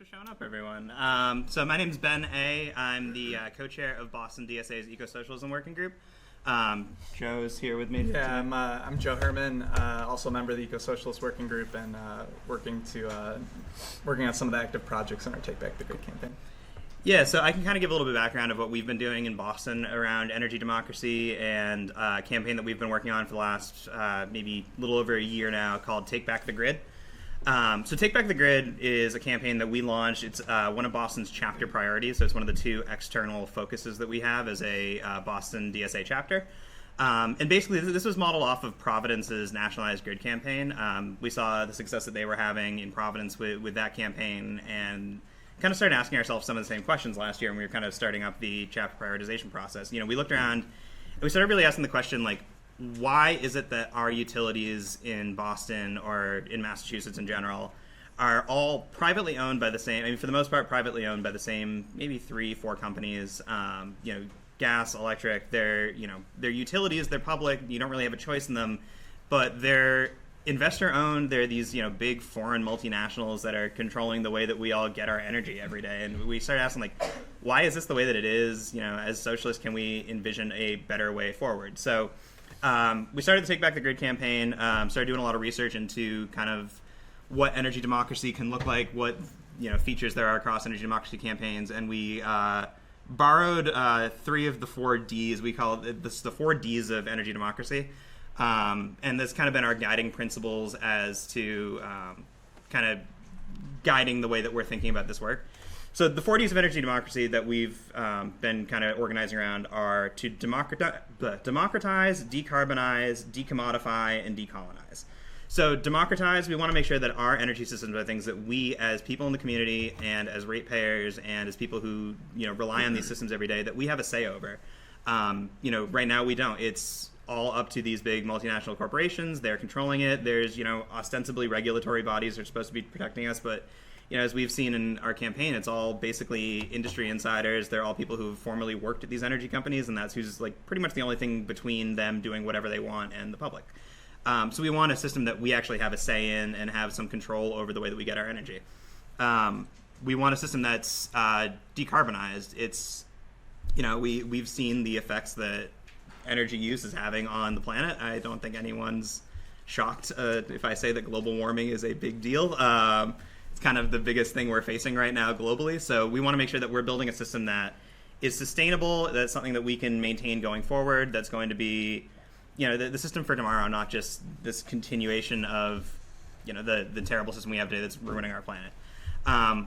for showing up, everyone. So my name is Ben A. I'm the co-chair of Boston DSA's Eco-Socialism Working Group. Joe's here with me. Yeah, I'm Joe Herman, also a member of the Eco-Socialist Working Group, and working on some of the active projects in our Take Back the Grid campaign. Yeah, so I can kind of give a little bit of background of what we've been doing in Boston around energy democracy and a campaign that we've been working on for the last maybe a little over a year now called Take Back the Grid. So Take Back the Grid is a campaign that we launched. It's one of Boston's chapter priorities, so it's one of the two external focuses that we have as a Boston DSA chapter. And basically, this was modeled off of Providence's nationalized grid campaign. We saw the success that they were having in Providence with that campaign and kind of started asking ourselves some of the same questions last year when we were kind of starting up the chapter prioritization process. You know, we looked around and we started really asking the question, like, why is it that our utilities in Boston or in Massachusetts in general are all privately owned by the same, I mean, for the most part, privately owned by the same maybe 3-4 companies, gas, electric, they're utilities, they're public, you don't really have a choice in them, but they're investor owned. They're these, big foreign multinationals that are controlling the way that we all get our energy every day. And we started asking, like, why is this the way that it is? As socialists, can we envision a better way forward? So we started the Take Back the Grid campaign, started doing a lot of research into kind of what energy democracy can look like, what features there are across energy democracy campaigns, and we borrowed 3 of the 4 Ds. We call it the 4 Ds of energy democracy. And that's kind of been our guiding principles as to kind of guiding the way that we're thinking about this work. So the 4 Ds of energy democracy that we've been kind of organizing around are to democratize, decarbonize, decommodify, and decolonize. So democratize, we want to make sure that our energy systems are things that we as people in the community and as ratepayers and as people who rely on these systems every day, that we have a say over. Right now we don't. It's all up to these big multinational corporations. They're controlling it. There's, ostensibly regulatory bodies that are supposed to be protecting us, but as we've seen in our campaign, it's all basically industry insiders. They're all people who've formerly worked at these energy companies, and that's who's like pretty much the only thing between them doing whatever they want and the public. So we want a system that we actually have a say in and have some control over the way that we get our energy. We want a system that's decarbonized. It's, we've seen the effects that energy use is having on the planet. I don't think anyone's shocked if I say that global warming is a big deal. It's kind of the biggest thing we're facing right now globally. So we want to make sure that we're building a system that is sustainable, that's something that we can maintain going forward, that's going to be, the system for tomorrow, not just this continuation of, the terrible system we have today that's ruining our planet.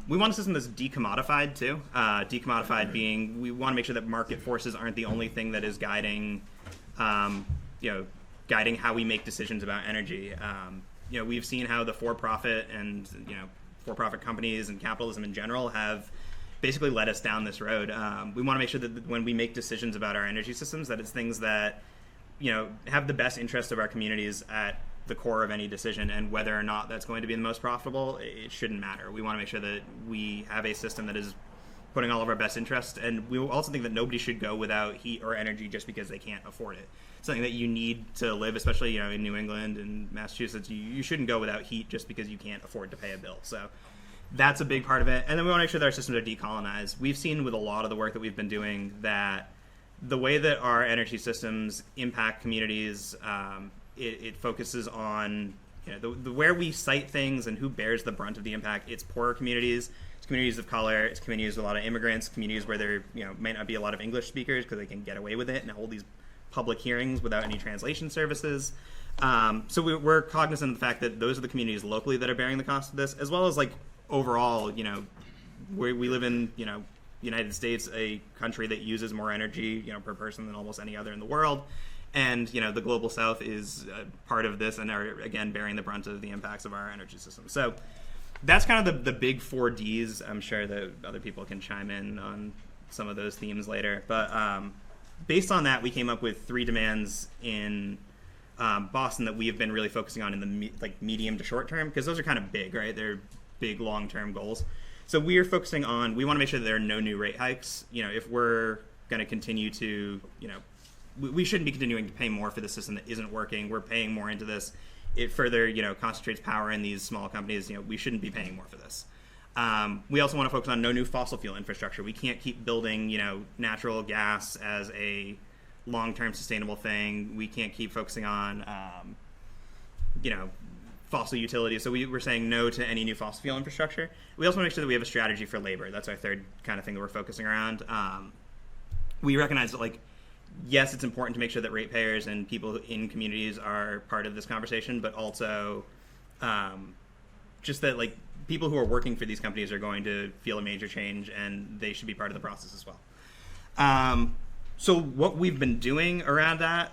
We want a system that's decommodified too. Decommodified being, we want to make sure that market forces aren't the only thing that is guiding, guiding how we make decisions about energy. We've seen how the for-profit and for-profit companies and capitalism in general have basically led us down this road. We want to make sure that when we make decisions about our energy systems, that it's things that have the best interest of our communities at the core of any decision, and whether or not that's going to be the most profitable, it shouldn't matter. We want to make sure that we have a system that is putting all of our best interests, and we also think that nobody should go without heat or energy just because they can't afford it. Something that you need to live, especially in New England and Massachusetts, you shouldn't go without heat just because you can't afford to pay a bill. So that's a big part of it. And then we want to make sure that our systems are decolonized. We've seen with a lot of the work that we've been doing that the way that our energy systems impact communities, it focuses on the where we cite things and who bears the brunt of the impact. It's poorer communities, it's communities of color, it's communities with a lot of immigrants, communities where there might not be a lot of English speakers because they can get away with it and hold these public hearings without any translation services. So we're cognizant of the fact that those are the communities locally that are bearing the cost of this, as well as like overall, we live in United States, a country that uses more energy per person than almost any other in the world. And, the Global South is part of this and are, again, bearing the brunt of the impacts of our energy system. So that's kind of the big 4 Ds. I'm sure that other people can chime in on some of those themes later. But based on that, we came up with 3 demands in Boston that we have been really focusing on in the medium to short term, because those are kind of big, right? They're big long-term goals. So we are focusing on, we want to make sure that there are no new rate hikes. If we're going to continue to, we shouldn't be continuing to pay more for the system that isn't working. We're paying more into this. It further, concentrates power in these small companies. We shouldn't be paying more for this. We also want to focus on no new fossil fuel infrastructure. We can't keep building, natural gas as a long-term sustainable thing. We can't keep focusing on, fossil utilities. So we're saying no to any new fossil fuel infrastructure. We also want to make sure that we have a strategy for labor. That's our third kind of thing that we're focusing around. We recognize that, yes, it's important to make sure that ratepayers and people in communities are part of this conversation, but also just that, people who are working for these companies are going to feel a major change, and they should be part of the process as well. So what we've been doing around that,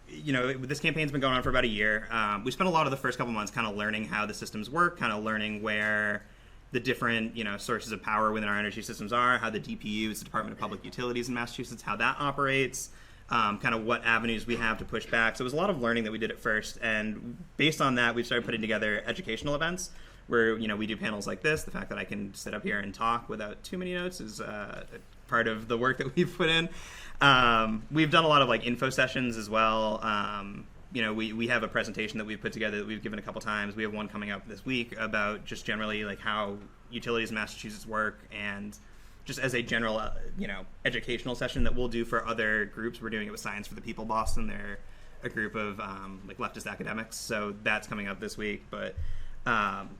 this campaign's been going on for about a year. We spent a lot of the first couple months kind of learning how the systems work, kind of learning where the different, sources of power within our energy systems are, how the DPU, the Department of Public Utilities in Massachusetts, how that operates, kind of what avenues we have to push back. So it was a lot of learning that we did at first, and based on that, we've started putting together educational events where, we do panels like this. The fact that I can sit up here and talk without too many notes is part of the work that we've put in. We've done a lot of info sessions as well. We have a presentation that we've put together that we've given a couple times. We have one coming up this week about just generally how utilities in Massachusetts work, and just as a general, educational session that we'll do for other groups. We're doing it with Science for the People Boston. They're a group of leftist academics. So that's coming up this week. But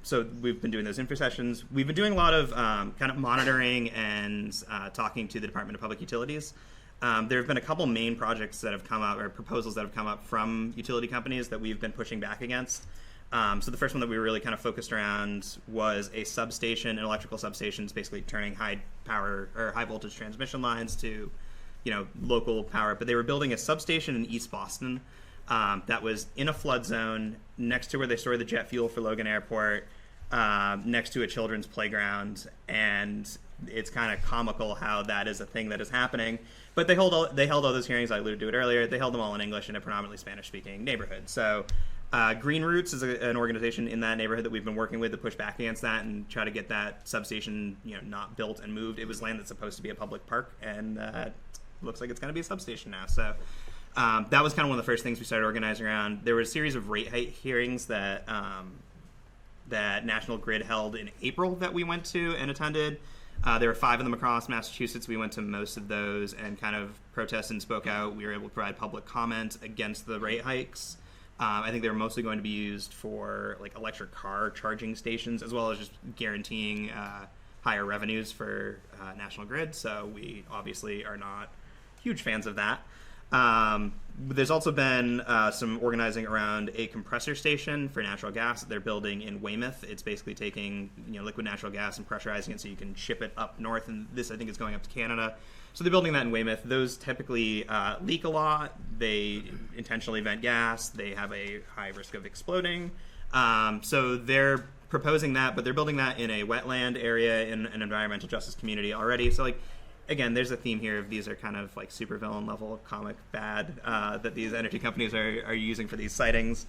so we've been doing those info sessions. We've been doing a lot of kind of monitoring and talking to the Department of Public Utilities. There have been a couple main projects that have come up, or proposals that have come up from utility companies that we've been pushing back against. So the first one that we were really kind of focused around was a substation, an electrical substations, basically turning high power or high voltage transmission lines to, local power. But they were building a substation in East Boston that was in a flood zone next to where they store the jet fuel for Logan Airport, next to a children's playground, and it's kind of comical how that is a thing that is happening. But they held all those hearings. I alluded to it earlier. They held them all in English in a predominantly Spanish-speaking neighborhood. So Green Roots is an organization in that neighborhood that we've been working with to push back against that and try to get that substation, not built and moved. It was land that's supposed to be a public park, and looks like it's going to be a substation now. So that was kind of one of the first things we started organizing around. There were a series of rate hike hearings that that National Grid held in April that we went to and attended. There were 5 of them across Massachusetts. We went to most of those and kind of protested and spoke out. We were able to provide public comment against the rate hikes. I think they were mostly going to be used for electric car charging stations, as well as just guaranteeing higher revenues for National Grid. So we obviously are not huge fans of that. There's also been some organizing around a compressor station for natural gas that they're building in Weymouth. It's basically taking liquid natural gas and pressurizing it so you can ship it up north, and this I think is going up to Canada. So they're building that in Weymouth. Those typically leak a lot. They intentionally vent gas. They have a high risk of exploding. So they're proposing that, but they're building that in a wetland area in an environmental justice community already. So again, there's a theme here of these are kind of supervillain level comic bad that these energy companies are using for these sightings.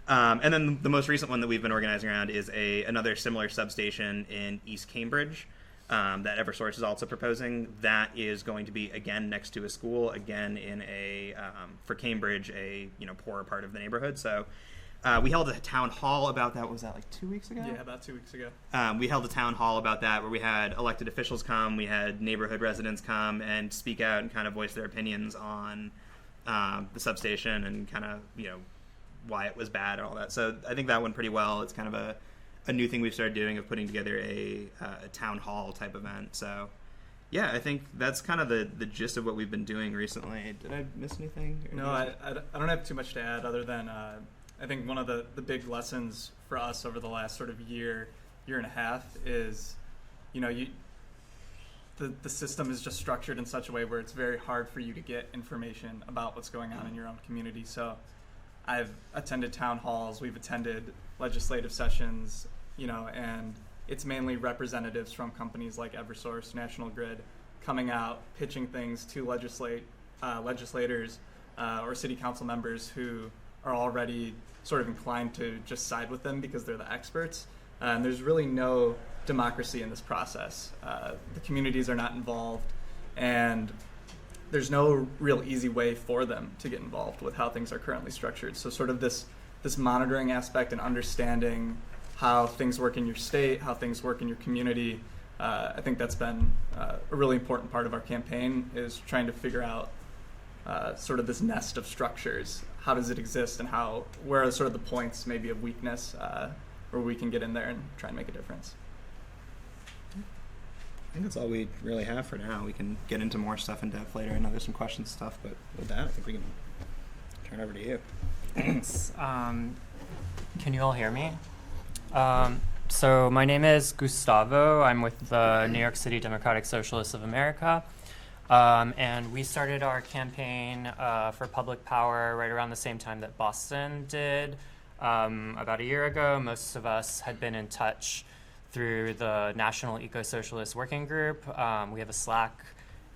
And then the most recent one that we've been organizing around is another similar substation in East Cambridge that Eversource is also proposing. That is going to be, again, next to a school, again in for Cambridge, a poorer part of the neighborhood. So we held a town hall about that. What was that, 2 weeks ago? Yeah, about 2 weeks ago. We held a town hall about that where we had elected officials come, we had neighborhood residents come and speak out and kind of voice their opinions on the substation and kind of, why it was bad and all that. So I think that went pretty well. It's kind of a new thing we've started doing of putting together a town hall type event. So yeah, I think that's kind of the gist of what we've been doing recently. Did I miss anything? No, I don't have too much to add other than I think one of the big lessons for us over the last sort of year and a half is, the system is just structured in such a way where it's very hard for you to get information about what's going on in your own community. So I've attended town halls, we've attended legislative sessions, and it's mainly representatives from companies like Eversource, National Grid, coming out, pitching things to legislators or city council members who are already sort of inclined to just side with them because they're the experts. And there's really no democracy in this process. The communities are not involved, and there's no real easy way for them to get involved with how things are currently structured. So sort of this monitoring aspect and understanding how things work in your state, how things work in your community. I think that's been a really important part of our campaign, is trying to figure out sort of this nest of structures. How does it exist, and where are sort of the points maybe of weakness where we can get in there and try and make a difference. I think that's all we really have for now. We can get into more stuff in depth later. I know there's some questions and stuff, but with that, I think we can turn over to you. Thanks. Can you all hear me? So my name is Gustavo. I'm with the New York City Democratic Socialists of America. And we started our campaign for public power right around the same time that Boston did. About a year ago, most of us had been in touch through the National Eco-Socialist Working Group. We have a Slack.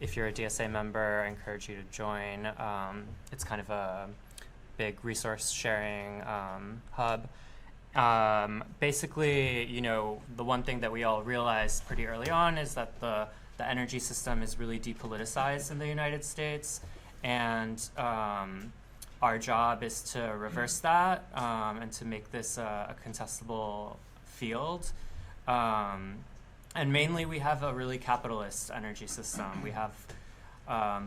If you're a DSA member, I encourage you to join. It's kind of a big resource sharing hub. Basically, the one thing that we all realized pretty early on is that the energy system is really depoliticized in the United States, and our job is to reverse that and to make this a contestable field. And mainly we have a really capitalist energy system. We have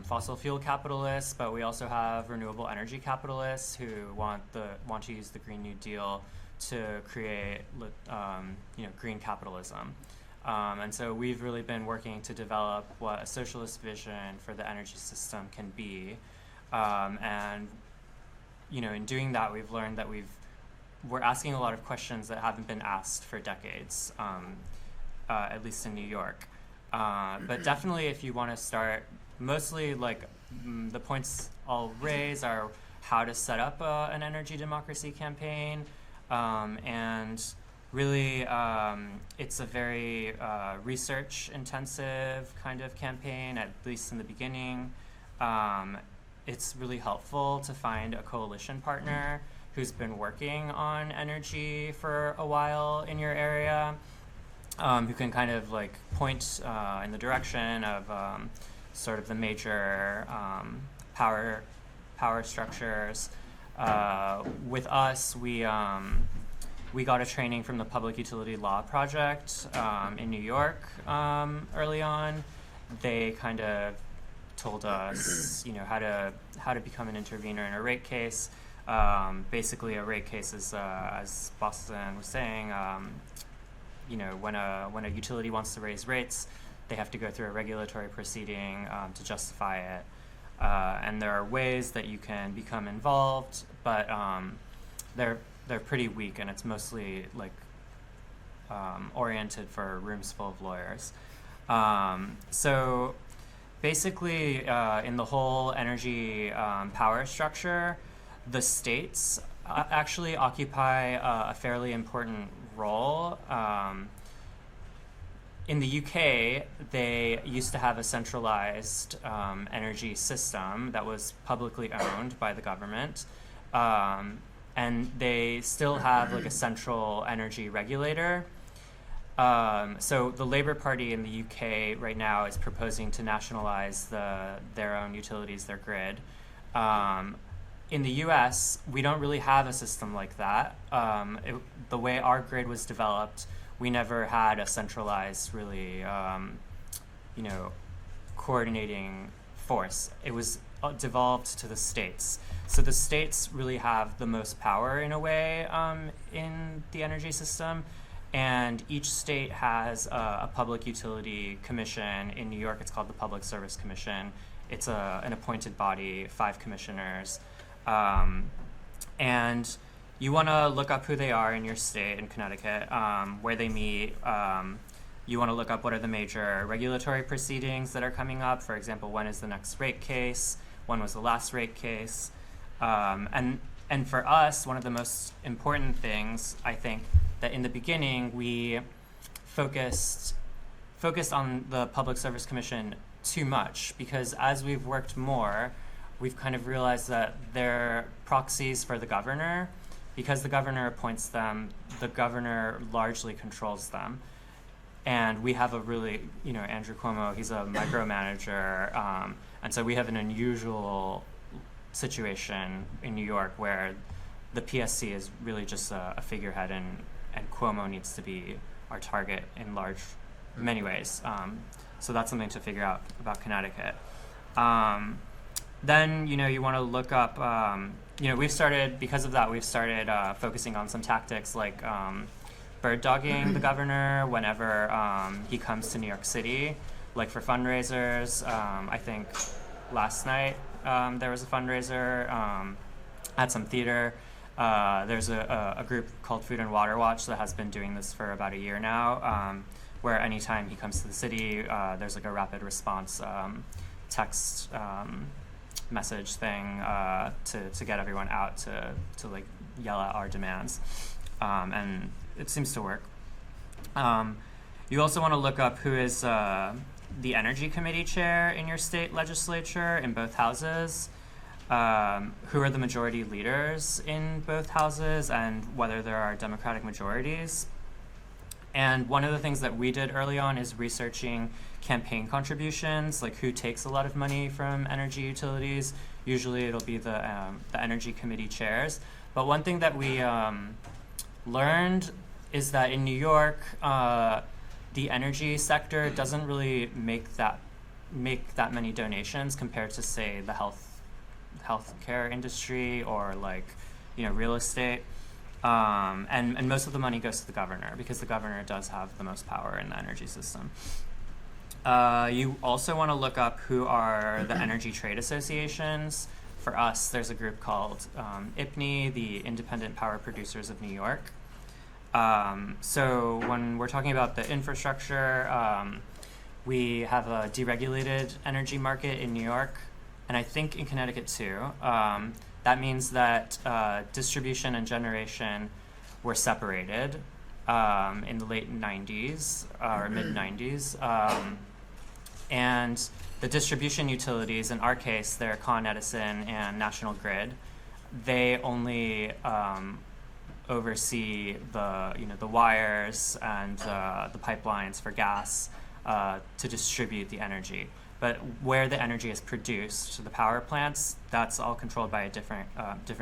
fossil fuel capitalists, but we also have renewable energy capitalists who want to use the Green New Deal to create green capitalism. And so we've really been working to develop what a socialist vision for the energy system can be. And in doing that, we've learned that we're asking a lot of questions that haven't been asked for decades, at least in New York. But definitely, if you want to start, mostly the points I'll raise are how to set up an energy democracy campaign, and really, it's a very research-intensive kind of campaign, at least in the beginning. It's really helpful to find a coalition partner who's been working on energy for a while in your area, who can kind of point in the direction of sort of the major power structures. With us, we got a training from the Public Utility Law Project in New York early on. They kind of told us, how to become an intervener in a rate case. Basically, a rate case is, as Boston was saying, when a utility wants to raise rates, they have to go through a regulatory proceeding to justify it. And there are ways that you can become involved, but they're pretty weak, and it's mostly oriented for rooms full of lawyers. So basically, in the whole energy power structure, the states actually occupy a fairly important role. In the UK, they used to have a centralized energy system that was publicly owned by the government. And they still have a central energy regulator. So the Labour Party in the UK right now is proposing to nationalize their own utilities, their grid. In the US, we don't really have a system like that. The way our grid was developed, we never had a centralized, really, coordinating force. It was devolved to the states. So the states really have the most power in a way in the energy system, and each state has a public utility commission. In New York, it's called the Public Service Commission. It's an appointed body, 5 commissioners. And you want to look up who they are in your state, in Connecticut, where they meet. You want to look up what are the major regulatory proceedings that are coming up. For example, when is the next rate case? When was the last rate case? And for us, one of the most important things, I think, that in the beginning we focused on the Public Service Commission too much, because as we've worked more, we've kind of realized that they're proxies for the governor. Because the governor appoints them, the governor largely controls them. And we have a really, Andrew Cuomo, he's a micromanager. And so we have an unusual situation in New York where the PSC is really just a figurehead and Cuomo needs to be our target in many ways. So that's something to figure out about Connecticut. Then, you want to look up, we've started focusing on some tactics like bird dogging the governor whenever he comes to New York City, like for fundraisers. I think last night there was a fundraiser at some theater. There's a group called Food and Water Watch that has been doing this for about a year now, where anytime he comes to the city, there's like a rapid response text message thing to get everyone out to like yell at our demands, and it seems to work. You also want to look up who is the Energy Committee chair in your state legislature in both houses, who are the majority leaders in both houses, and whether there are Democratic majorities. And one of the things that we did early on is researching campaign contributions, like who takes a lot of money from energy utilities. Usually it'll be the Energy Committee chairs. But one thing that we learned is that in New York, the energy sector doesn't really make that many donations compared to, say, the healthcare industry or like real estate. And most of the money goes to the governor because the governor does have the most power in the energy system. You also want to look up who are the energy trade associations. For us, there's a group called IPNY, the Independent Power Producers of New York. So when we're talking about the infrastructure, we have a deregulated energy market in New York, and I think in Connecticut too. That means that distribution and generation were separated in the late 90s or mid-90s. And the distribution utilities, in our case, they're Con Edison and National Grid. They only oversee the wires and the pipelines for gas to distribute the energy. But where the energy is produced, the power plants, that's all controlled by a different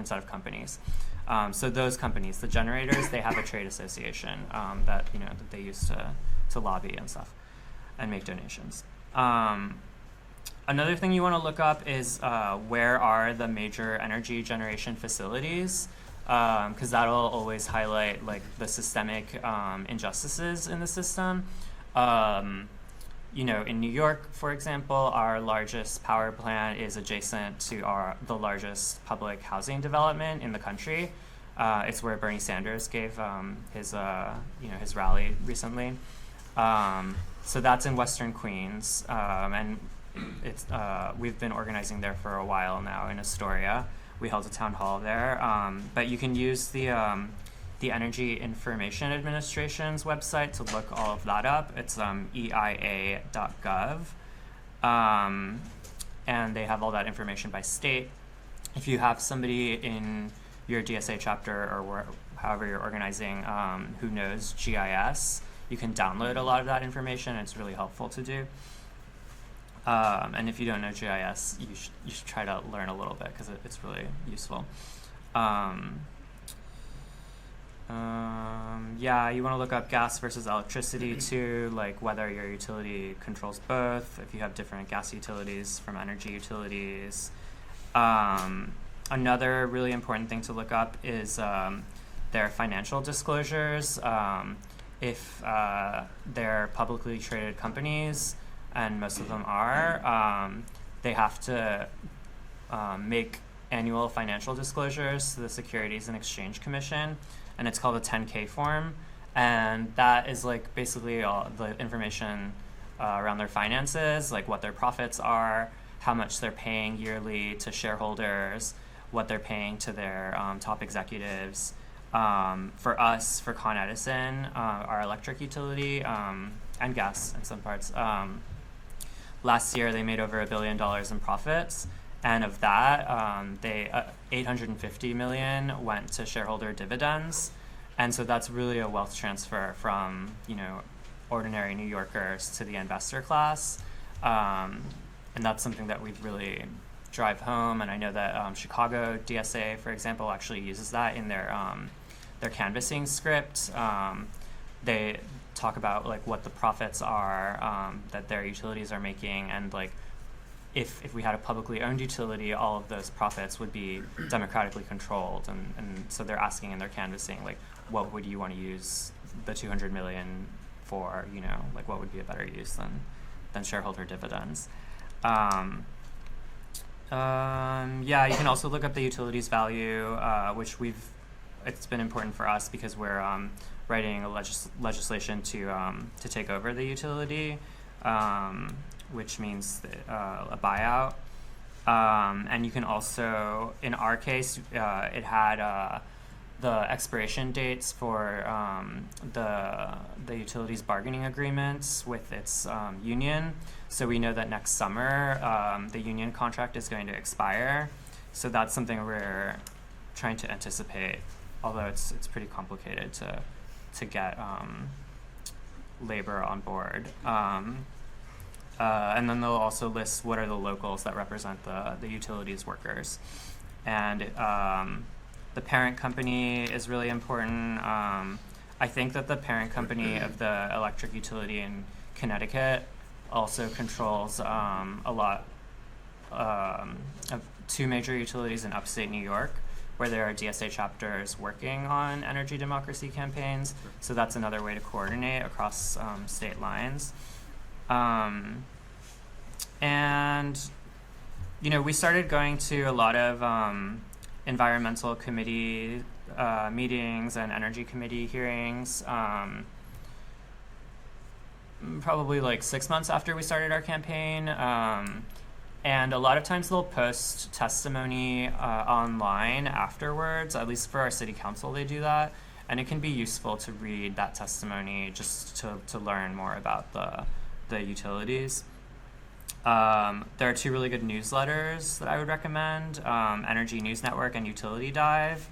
set of companies. So those companies, the generators, they have a trade association that they use to lobby and stuff and make donations. Another thing you want to look up is where are the major energy generation facilities, because that'll always highlight like the systemic injustices in the system. In New York, for example, our largest power plant is adjacent to the largest public housing development in the country. It's where Bernie Sanders gave his rally recently. So that's in Western Queens, and we've been organizing there for a while now in Astoria. We held a town hall there, but you can use the Energy Information Administration's website to look all of that up. It's EIA.gov, and they have all that information by state. If you have somebody in your DSA chapter or however you're organizing who knows GIS, you can download a lot of that information. It's really helpful to do. And if you don't know GIS, you should try to learn a little bit because it's really useful. You want to look up gas versus electricity too, like whether your utility controls both, if you have different gas utilities from energy utilities. Another really important thing to look up is their financial disclosures. If they're publicly traded companies, and most of them are, they have to make annual financial disclosures to the Securities and Exchange Commission, and it's called a 10K form, and that is like basically all the information around their finances, like what their profits are, how much they're paying yearly to shareholders, what they're paying to their top executives. For us, for Con Edison, our electric utility, and gas in some parts, last year they made over $1 billion in profits, and of that, $850 million went to shareholder dividends, and so that's really a wealth transfer from ordinary New Yorkers to the investor class, and that's something that we really drive home. And I know that Chicago DSA, for example, actually uses that in their their canvassing script. They talk about like what the profits are that their utilities are making, and like if we had a publicly owned utility, all of those profits would be democratically controlled, and so they're asking in their canvassing, like, what would you want to use the 200 million for, you know, like what would be a better use than shareholder dividends. Yeah, you can also look up the utilities value, which it's been important for us because we're writing a legislation to take over the utility, which means a buyout. And you can also, in our case, it had the expiration dates for the utilities bargaining agreements with its union. So we know that next summer the union contract is going to expire. So that's something we're trying to anticipate, although it's pretty complicated to get labor on board. And then they'll also list what are the locals that represent the utilities workers. And the parent company is really important. I think that the parent company of the electric utility in Connecticut also controls a lot of two major utilities in upstate New York, where there are DSA chapters working on energy democracy campaigns. So that's another way to coordinate across state lines. And, you know, we started going to a lot of environmental committee meetings and energy committee hearings probably like 6 months after we started our campaign. And a lot of times they'll post testimony online afterwards, at least for our city council they do that. And it can be useful to read that testimony just to learn more about the utilities. There are two really good newsletters that I would recommend, Energy News Network and Utility Dive.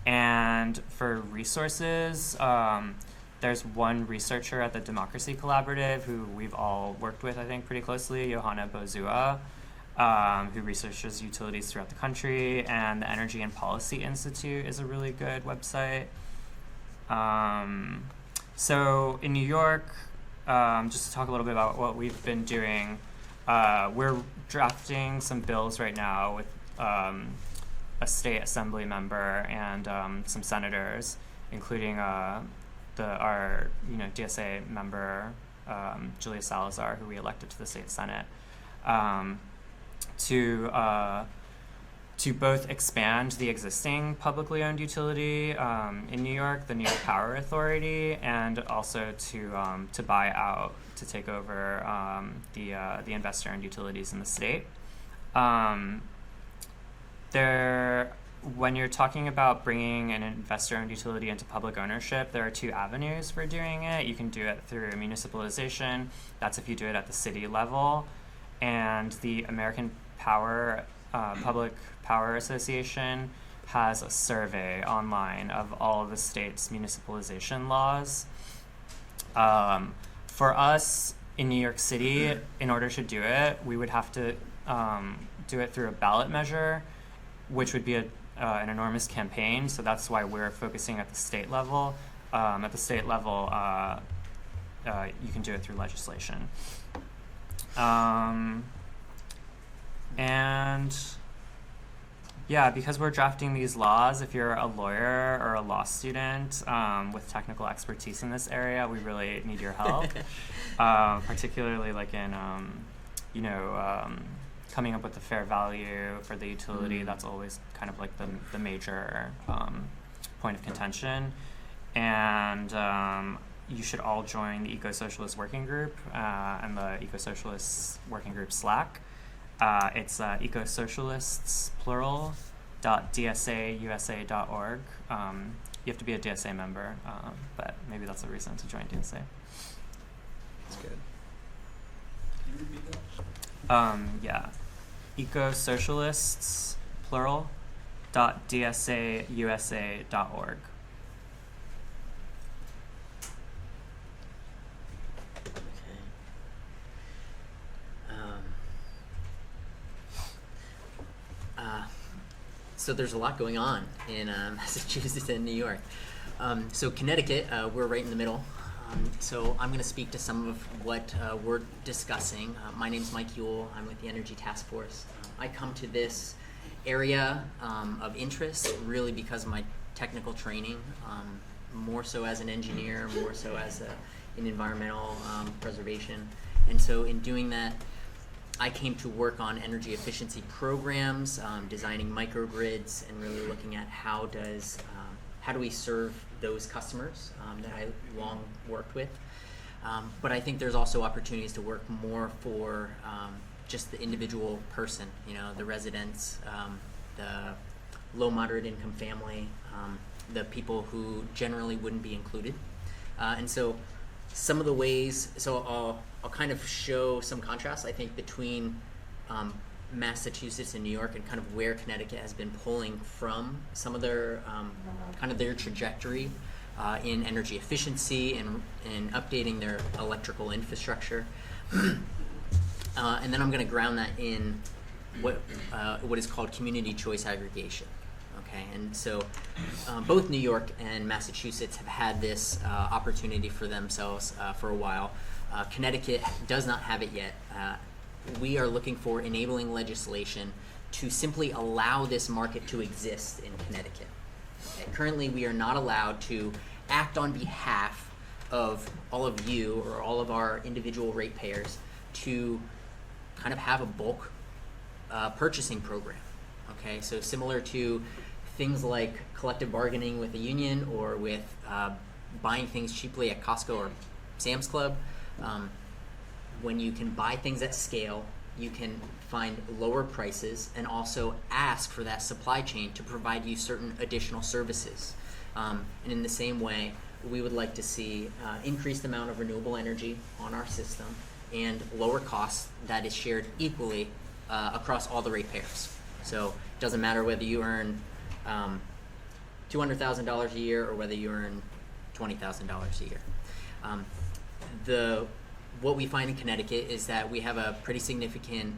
And for resources, there's one researcher at the Democracy Collaborative who we've all worked with, I think, pretty closely, Johanna Bozua, who researches utilities throughout the country, and the Energy and Policy Institute is a really good website. So in New York, just to talk a little bit about what we've been doing, we're drafting some bills right now with a state assembly member and some senators, including our DSA member Julia Salazar, who we elected to the state senate, to both expand the existing publicly owned utility in New York, the New York Power Authority, and also to buy out, to take over the investor-owned utilities in the state. When you're talking about bringing an investor-owned utility into public ownership, there are two avenues for doing it. You can do it through municipalization. That's if you do it at the city level. And the American Public Power Association has a survey online of all of the state's municipalization laws. For us in New York City, in order to do it, we would have to do it through a ballot measure, which would be an enormous campaign. So that's why we're focusing at the state level. At the state level, you can do it through legislation. And yeah, because we're drafting these laws, if you're a lawyer or a law student with technical expertise in this area, we really need your help, particularly like in, coming up with the fair value for the utility. That's always kind of like the major point of contention. And you should all join the Eco-Socialist Working Group and the Eco-Socialist Working Group Slack. It's ecosocialists, plural, .dsausa.org. You have to be a DSA member, but maybe that's a reason to join DSA. That's good. Can you repeat that? Yeah. Ecosocialists, plural, .dsausa.org. So there's a lot going on in Massachusetts and New York. So Connecticut, we're right in the middle. So I'm going to speak to some of what we're discussing. My name's Mike Uhl. I'm with the Energy Task Force. I come to this area of interest really because of my technical training, more so as an engineer, more so as in environmental preservation. And so in doing that, I came to work on energy efficiency programs, designing microgrids, and really looking at how do we serve those customers that I long worked with. But I think there's also opportunities to work more for just the individual person, the residents, the low moderate income family, the people who generally wouldn't be included. And so some of the ways, so I'll kind of show some contrast, I think, between Massachusetts and New York, and kind of where Connecticut has been pulling from some of their kind of their trajectory in energy efficiency and updating their electrical infrastructure. And then I'm going to ground that in what is called Community Choice Aggregation. Okay, and so both New York and Massachusetts have had this opportunity for themselves for a while. Connecticut does not have it yet. We are looking for enabling legislation to simply allow this market to exist in Connecticut. Okay, currently, we are not allowed to act on behalf of all of you or all of our individual ratepayers to kind of have a bulk purchasing program. Okay, so similar to things like collective bargaining with a union or with buying things cheaply at Costco or Sam's Club. When you can buy things at scale, you can find lower prices and also ask for that supply chain to provide you certain additional services. And in the same way, we would like to see increased amount of renewable energy on our system and lower costs that is shared equally across all the ratepayers. So it doesn't matter whether you earn $200,000 a year or whether you earn $20,000 a year. What we find in Connecticut is that we have a pretty significant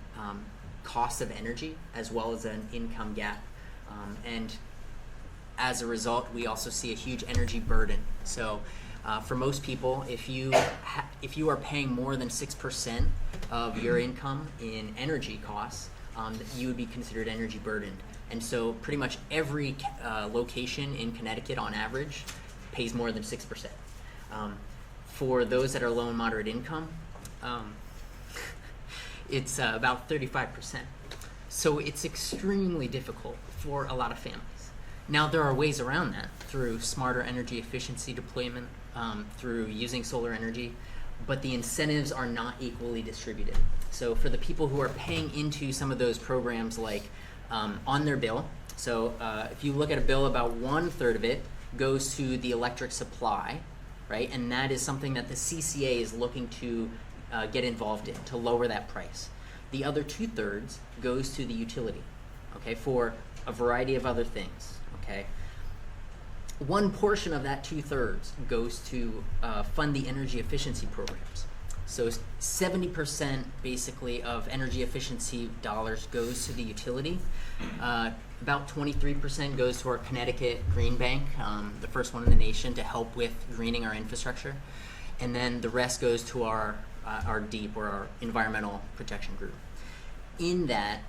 cost of energy as well as an income gap. And as a result, we also see a huge energy burden. So for most people, if you are paying more than 6% of your income in energy costs, you would be considered energy burdened. And so pretty much every location in Connecticut on average pays more than 6%. For those that are low and moderate income, it's about 35%. So it's extremely difficult for a lot of families. Now there are ways around that through smarter energy efficiency deployment, through using solar energy, but the incentives are not equally distributed. So for the people who are paying into some of those programs like on their bill, so if you look at a bill, about 1/3 of it goes to the electric supply, right? And that is something that the CCA is looking to get involved in to lower that price. The other 2/3 goes to the utility, okay, for a variety of other things, okay? One portion of that 2/3 goes to fund the energy efficiency programs. So 70% basically of energy efficiency dollars goes to the utility. About 23% goes to our Connecticut Green Bank, the first one in the nation to help with greening our infrastructure. And then the rest goes to our DEEP, or our Environmental Protection Group. In that,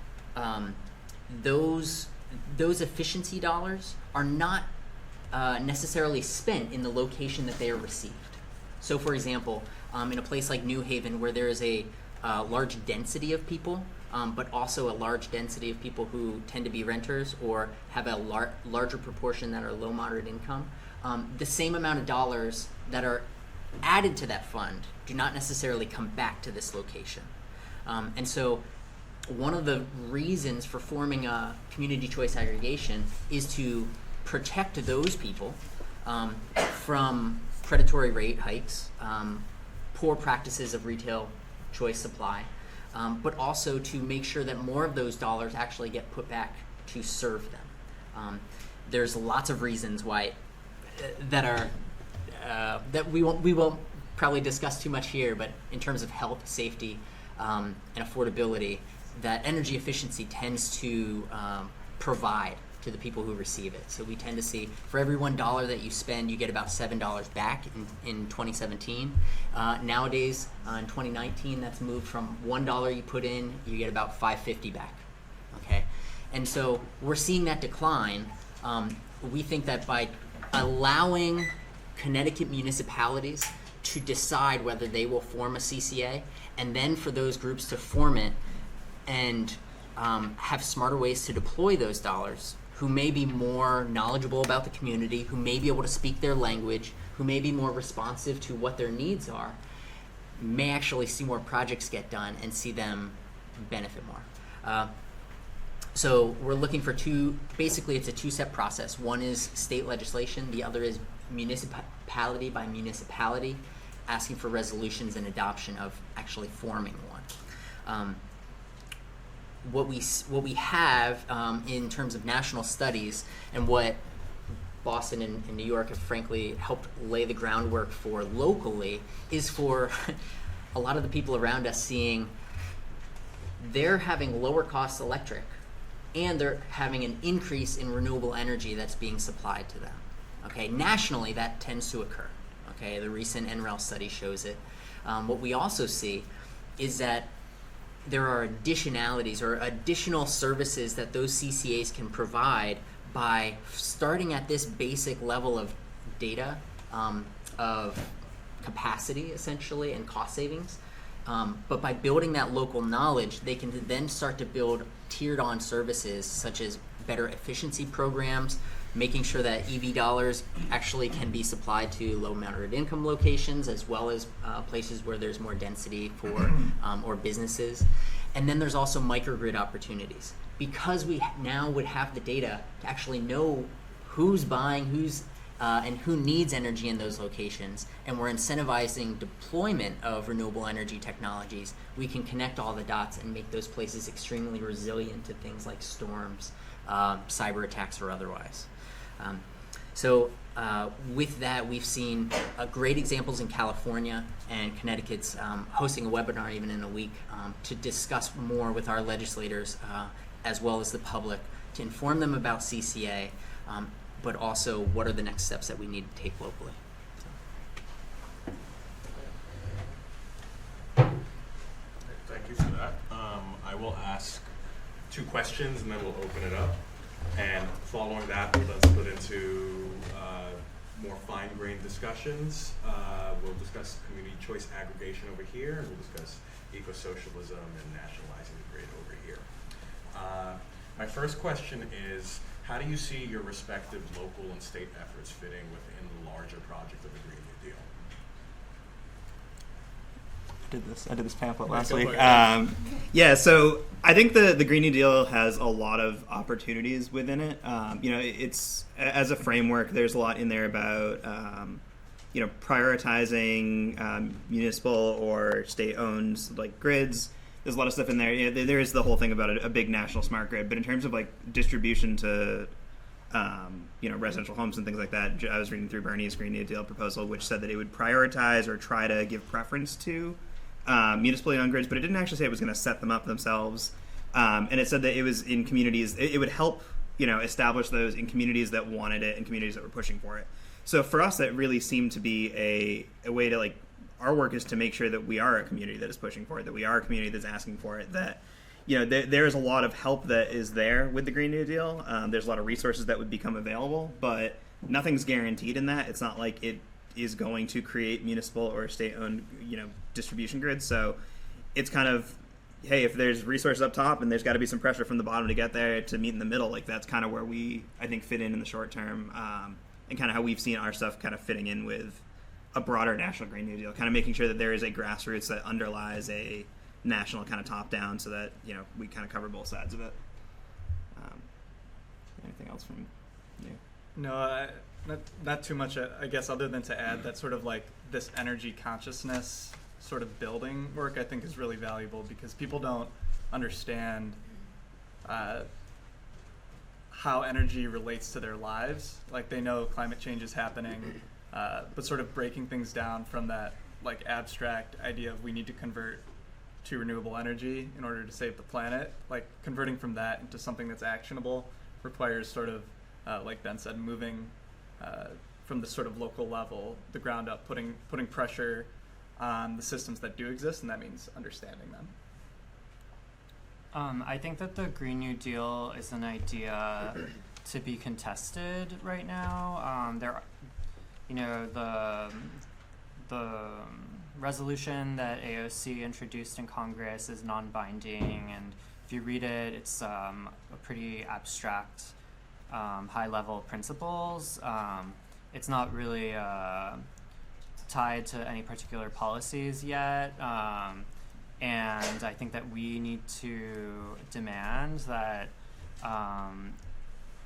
those efficiency dollars are not necessarily spent in the location that they are received. So for example, in a place like New Haven, where there is a large density of people, but also a large density of people who tend to be renters or have a larger proportion that are low moderate income, the same amount of dollars that are added to that fund do not necessarily come back to this location. And so one of the reasons for forming a community choice aggregation is to protect those people from predatory rate hikes, poor practices of retail choice supply, but also to make sure that more of those dollars actually get put back to serve them. There's lots of reasons why that we won't probably discuss too much here, but in terms of health, safety, and affordability, that energy efficiency tends to provide to the people who receive it. So we tend to see for every $1 that you spend, you get about $7 back in 2017. Nowadays, in 2019, that's moved from $1 you put in, you get about $5.50 back. Okay, and so we're seeing that decline. We think that by allowing Connecticut municipalities to decide whether they will form a CCA, and then for those groups to form it and have smarter ways to deploy those dollars, who may be more knowledgeable about the community, who may be able to speak their language, who may be more responsive to what their needs are, may actually see more projects get done and see them benefit more. So we're looking for basically it's a two-step process. One is state legislation, the other is municipality by municipality, asking for resolutions and adoption of actually forming one. What we have in terms of national studies, and what Boston and New York have frankly helped lay the groundwork for locally, is for a lot of the people around us seeing they're having lower cost electric and they're having an increase in renewable energy that's being supplied to them. Okay, nationally that tends to occur. Okay, the recent NREL study shows it. What we also see is that there are additionalities or additional services that those CCAs can provide by starting at this basic level of data, of capacity essentially and cost savings. But by building that local knowledge, they can then start to build tiered on services such as better efficiency programs, making sure that EV dollars actually can be supplied to low moderate income locations as well as places where there's more density for or businesses. And then there's also microgrid opportunities. Because we now would have the data to actually know who's buying, and who needs energy in those locations, and we're incentivizing deployment of renewable energy technologies, we can connect all the dots and make those places extremely resilient to things like storms, cyber attacks or otherwise. So with that, we've seen great examples in California, and Connecticut's hosting a webinar even in a week to discuss more with our legislators as well as the public to inform them about CCA, but also what are the next steps that we need to take locally. Thank you for that. I will ask 2 questions and then we'll open it up. And following that, we'll then split into more fine-grained discussions. We'll discuss community choice aggregation over here, and we'll discuss eco-socialism and nationalizing the grid over here. My first question is, how do you see your respective local and state efforts fitting within the larger project of the Green New Deal? I did this pamphlet last Go week. for it. Yeah, so I think the Green New Deal has a lot of opportunities within it. It's as a framework. There's a lot in there about prioritizing municipal or state-owned like grids. There's a lot of stuff in there. There is the whole thing about a big national smart grid, but in terms of like distribution to residential homes and things like that, I was reading through Bernie's Green New Deal proposal, which said that it would prioritize or try to give preference to municipally owned grids, but it didn't actually say it was going to set them up themselves. And it said that it was in communities, it would help establish those in communities that wanted it and communities that were pushing for it. So for us, that really seemed to be a way to like, our work is to make sure that we are a community that is pushing for it, that we are a community that's asking for it, that there is a lot of help that is there with the Green New Deal. There's a lot of resources that would become available, but nothing's guaranteed in that. It's not like it is going to create municipal or state-owned distribution grids. So it's kind of, hey, if there's resources up top and there's got to be some pressure from the bottom to get there to meet in the middle, like that's kind of where we, I think, fit in the short term, and kind of how we've seen our stuff kind of fitting in with a broader national Green New Deal, kind of making sure that there is a grassroots that underlies a national kind of top down, so that we kind of cover both sides of it. Anything else from you? No, not too much, I guess, other than to add that sort of like this energy consciousness sort of building work I think is really valuable, because people don't understand how energy relates to their lives. Like they know climate change is happening, but sort of breaking things down from that like abstract idea of we need to convert to renewable energy in order to save the planet, like converting from that into something that's actionable requires sort of, like Ben said, moving from the sort of local level, the ground up, putting pressure on the systems that do exist, and that means understanding them. I think that the Green New Deal is an idea to be contested right now. The resolution that AOC introduced in Congress is non-binding, and if you read it, it's a pretty abstract, high-level principles. It's not really tied to any particular policies yet. And I think that we need to demand that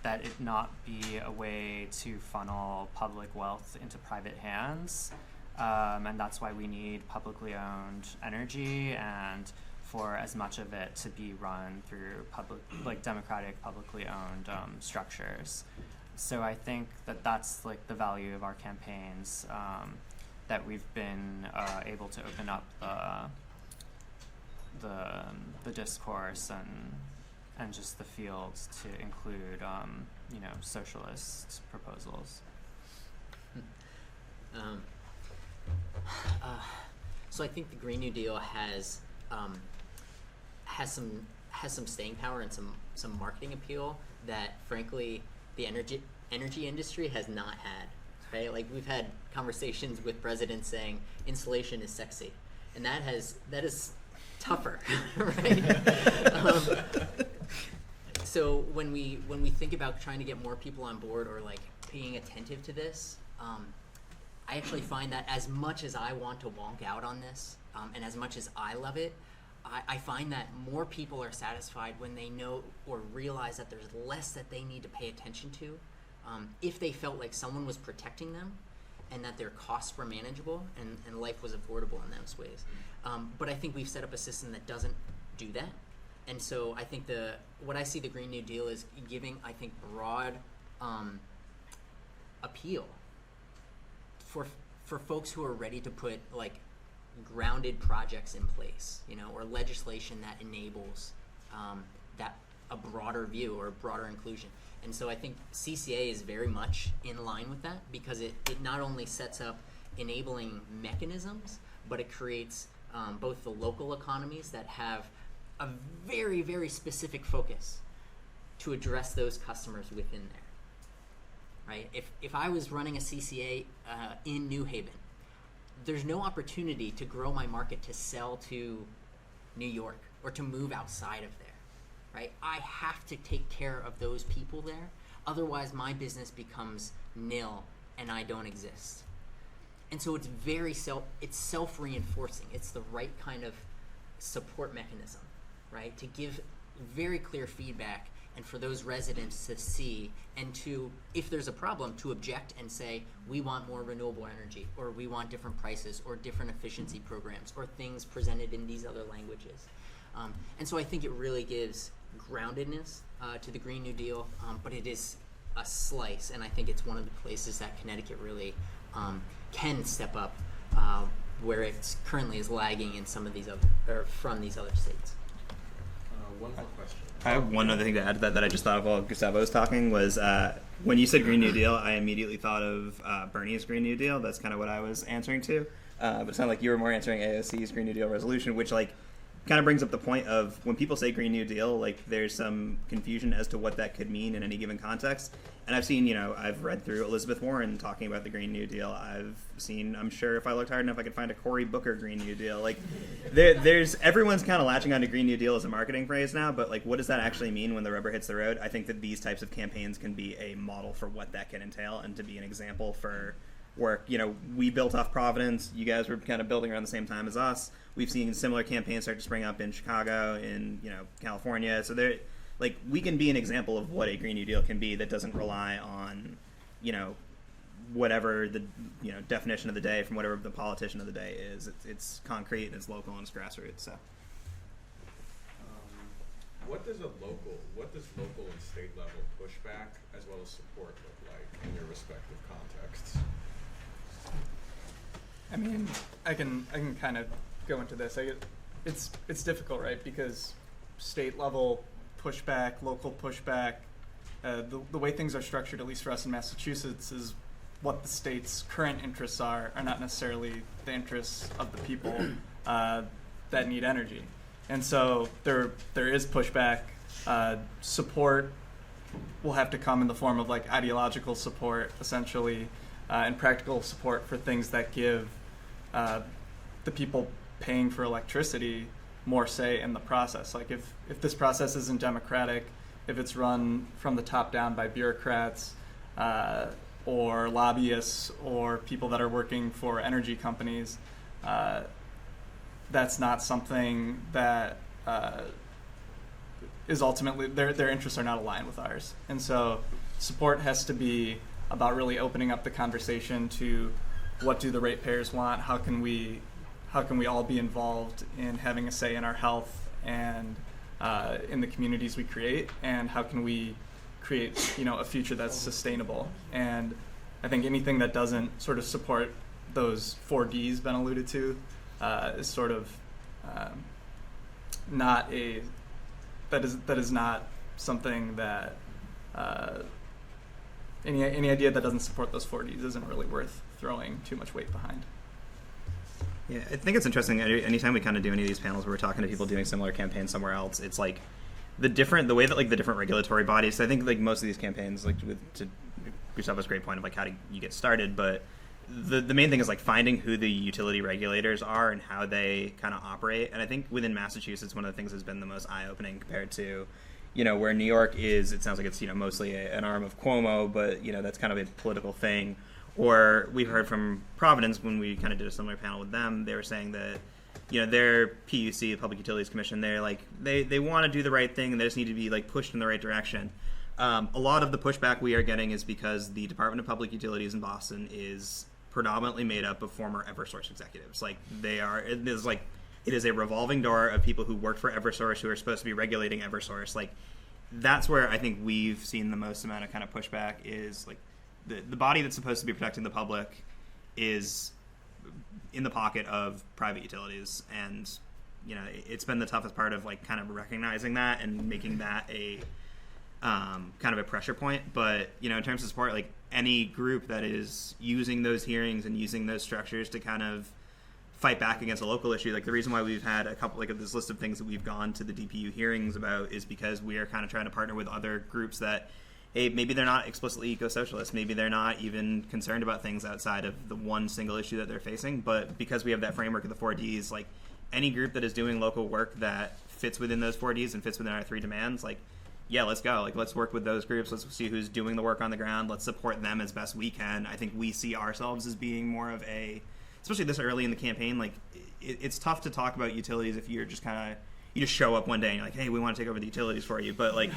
that it not be a way to funnel public wealth into private hands. And that's why we need publicly owned energy, and for as much of it to be run through democratic, publicly owned structures. So I think that that's like the value of our campaigns, that we've been able to open up the discourse and just the fields to include socialist proposals. So I think the Green New Deal has some staying power and some marketing appeal that frankly the energy industry has not had. Right? Like we've had conversations with presidents saying insulation is sexy, and that is tougher, right? So when we think about trying to get more people on board or like being attentive to this, I actually find that as much as I want to wonk out on this, and as much as I love it, I find that more people are satisfied when they know or realize that there's less that they need to pay attention to, if they felt like someone was protecting them and that their costs were manageable and life was affordable in those ways. But I think we've set up a system that doesn't do that. And so I think what I see the Green New Deal is giving, I think, broad appeal for folks who are ready to put like grounded projects in place, or legislation that enables that a broader view or a broader inclusion. And so I think CCA is very much in line with that, because it not only sets up enabling mechanisms, but it creates both the local economies that have a very, very specific focus to address those customers within there. Right? If I was running a CCA in New Haven, there's no opportunity to grow my market to sell to New York or to move outside of there. Right? I have to take care of those people there. Otherwise, my business becomes nil and I don't exist. And so it's it's self-reinforcing. It's the right kind of support mechanism, right? To give very clear feedback and for those residents to see and to, if there's a problem, to object and say, we want more renewable energy, or we want different prices, or different efficiency programs, or things presented in these other languages. And so I think it really gives groundedness to the Green New Deal, but it is a slice, and I think it's one of the places that Connecticut really can step up, where it currently is lagging in some of these from these other states. One more question. I have one other thing to add to that I just thought of while Gustavo was talking was when you said Green New Deal, I immediately thought of Bernie's Green New Deal. That's kind of what I was answering to. But it sounded like you were more answering AOC's Green New Deal resolution, which kind of brings up the point of when people say Green New Deal, there's some confusion as to what that could mean in any given context. And I've seen, I've read through Elizabeth Warren talking about the Green New Deal. I've seen, I'm sure if I looked hard enough, I could find a Cory Booker Green New Deal. There's everyone's kind of latching on to Green New Deal as a marketing phrase now, but what does that actually mean when the rubber hits the road? I think that these types of campaigns can be a model for what that can entail and to be an example for work. We built off Providence. You guys were kind of building around the same time as us. We've seen similar campaigns start to spring up in Chicago, in California. So we can be an example of what a Green New Deal can be that doesn't rely on, whatever the definition of the day from whatever the politician of the day is. It's concrete and it's local and it's grassroots. So. What does local and state level pushback as well as support look like in your respective contexts? I mean, I can kind of go into this. It's difficult, right? Because state level pushback, local pushback, the way things are structured, at least for us in Massachusetts, is what the state's current interests are not necessarily the interests of the people that need energy. And so there is pushback. Support will have to come in the form of like ideological support, essentially, and practical support for things that give the people paying for electricity more say in the process. Like if this process isn't democratic, if it's run from the top down by bureaucrats or lobbyists or people that are working for energy companies, that's not something that is ultimately, their interests are not aligned with ours. And so support has to be about really opening up the conversation to what do the ratepayers want, how can we all be involved in having a say in our health and in the communities we create, and how can we create, a future that's sustainable. And I think anything that doesn't sort of support those 4 Ds been alluded to is sort of that is not something that any idea that doesn't support those 4 Ds isn't really worth throwing too much weight behind. Yeah, I think it's interesting. Anytime we kind of do any of these panels where we're talking to people doing similar campaigns somewhere else, it's like the way that like the different regulatory bodies. So I think like most of these campaigns, like to Gustavo's great point of like how do you get started, but the main thing is like finding who the utility regulators are and how they kind of operate. And I think within Massachusetts, one of the things that's been the most eye-opening compared to, where New York is, it sounds like it's, mostly an arm of Cuomo, but, that's kind of a political thing. Or we've heard from Providence when we kind of did a similar panel with them, they were saying that, their PUC, the Public Utilities Commission, they're like, they want to do the right thing and they just need to be like pushed in the right direction. A lot of the pushback we are getting is because the Department of Public Utilities in Boston is predominantly made up of former Eversource executives. Like it is a revolving door of people who worked for Eversource who are supposed to be regulating Eversource. Like that's where I think we've seen the most amount of kind of pushback is like the body that's supposed to be protecting the public is in the pocket of private utilities. And, it's been the toughest part of like kind of recognizing that and making that a kind of a pressure point. But, in terms of support, like any group that is using those hearings and using those structures to kind of fight back against a local issue, like the reason why we've had a couple, like this list of things that we've gone to the DPU hearings about is because we are kind of trying to partner with other groups that, hey, maybe they're not explicitly eco-socialist, maybe they're not even concerned about things outside of the one single issue that they're facing, but because we have that framework of the 4 Ds, like any group that is doing local work that fits within those 4 Ds and fits within our 3 demands, like, yeah, let's go. Like, let's work with those groups. Let's see who's doing the work on the ground. Let's support them as best we can. I think we see ourselves as being more of a, especially this early in the campaign, like, it's tough to talk about utilities if you're just kind of, you just show up one day and you're like, hey, we want to take over the utilities for you. But, like,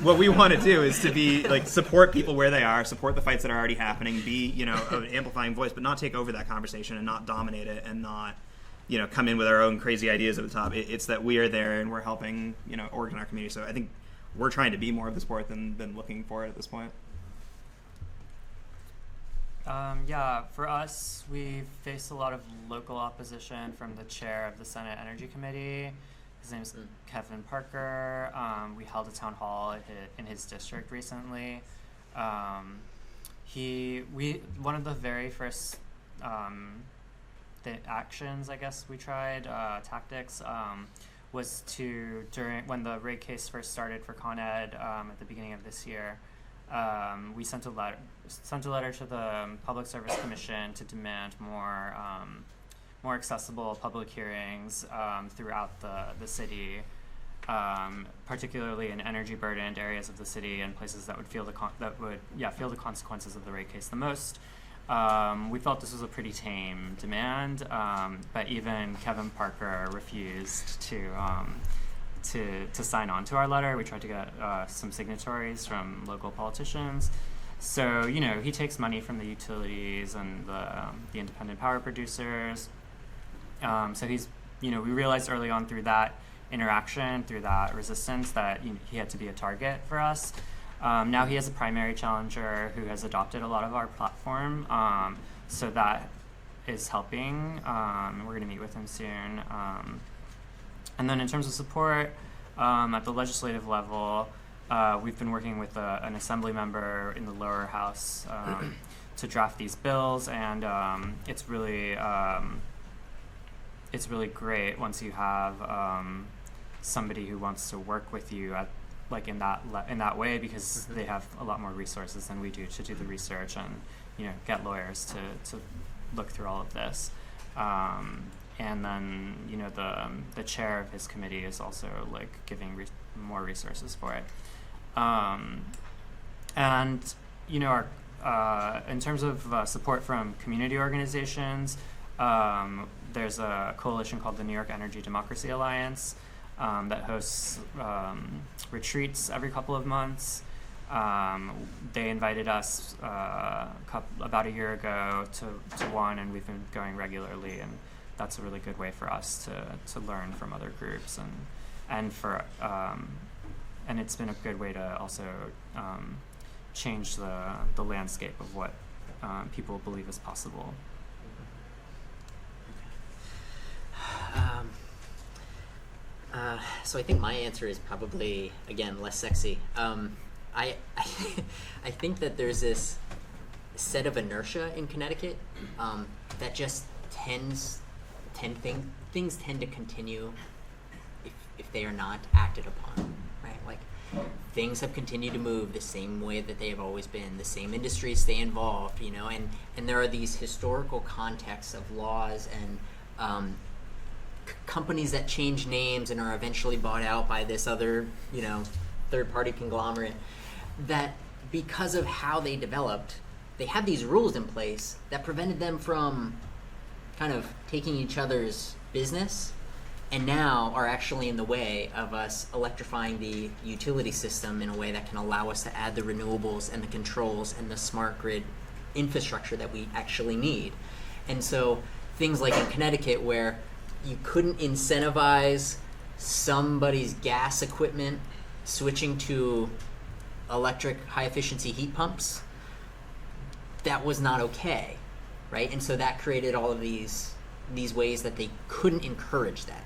what we want to do is to be, like, support people where they are, support the fights that are already happening, be, an amplifying voice, but not take over that conversation and not dominate it and not, come in with our own crazy ideas at the top. It's that we are there and we're helping, organize our community. So I think we're trying to be more of the sport than looking for it at this point. Yeah, for us, we've faced a lot of local opposition from the chair of the Senate Energy Committee. His name's Kevin Parker. We held a town hall in his district recently. One of the very first actions, I guess, we tried, tactics, was when the rate case first started for Con Ed at the beginning of this year, we sent a letter to the Public Service Commission to demand more accessible public hearings throughout the city, particularly in energy burdened areas of the city and places that would feel the consequences of the rate case the most. We felt this was a pretty tame demand, but even Kevin Parker refused to sign on to our letter. We tried to get some signatories from local politicians. So, he takes money from the utilities and the independent power producers. So he's, we realized early on through that interaction, through that resistance, that he had to be a target for us. Now he has a primary challenger who has adopted a lot of our platform, so that is helping. We're going to meet with him soon. And then in terms of support, at the legislative level, we've been working with an assembly member in the lower house to draft these bills, and it's really great once you have somebody who wants to work with you at in that way, because they have a lot more resources than we do to do the research and get lawyers to look through all of this. And then the chair of his committee is also giving more resources for it. And our in terms of support from community organizations, there's a coalition called the New York Energy Democracy Alliance that hosts retreats every couple of months. They invited us about a year ago to one, and we've been going regularly, and that's a really good way for us to learn from other groups, and it's been a good way to also change the landscape of what people believe is possible. So I think my answer is probably, again, less sexy. I think that there's this set of inertia in Connecticut that just things tend to continue if they are not acted upon, right? Things have continued to move the same way that they have always been. The same industries stay involved, and there are these historical contexts of laws and companies that change names and are eventually bought out by this other, third-party conglomerate, that because of how they developed, they have these rules in place that prevented them from kind of taking each other's business, and now are actually in the way of us electrifying the utility system in a way that can allow us to add the renewables and the controls and the smart grid infrastructure that we actually need. And so things like in Connecticut, where you couldn't incentivize somebody's gas equipment switching to electric high-efficiency heat pumps, that was not okay, right? And so that created all of these ways that they couldn't encourage that.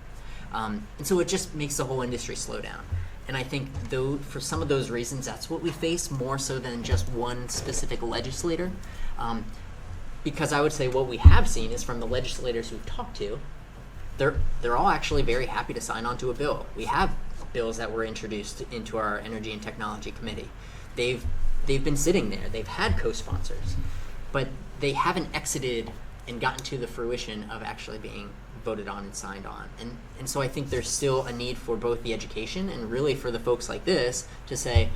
And so it just makes the whole industry slow down. And I think, though, for some of those reasons, that's what we face more so than just one specific legislator. Because I would say what we have seen is from the legislators we've talked to, they're all actually very happy to sign on to a bill. We have bills that were introduced into our Energy and Technology Committee. They've been sitting there. They've had co-sponsors, but they haven't exited and gotten to the fruition of actually being voted on and signed on. And so I think there's still a need for both the education and really for the folks like this to say,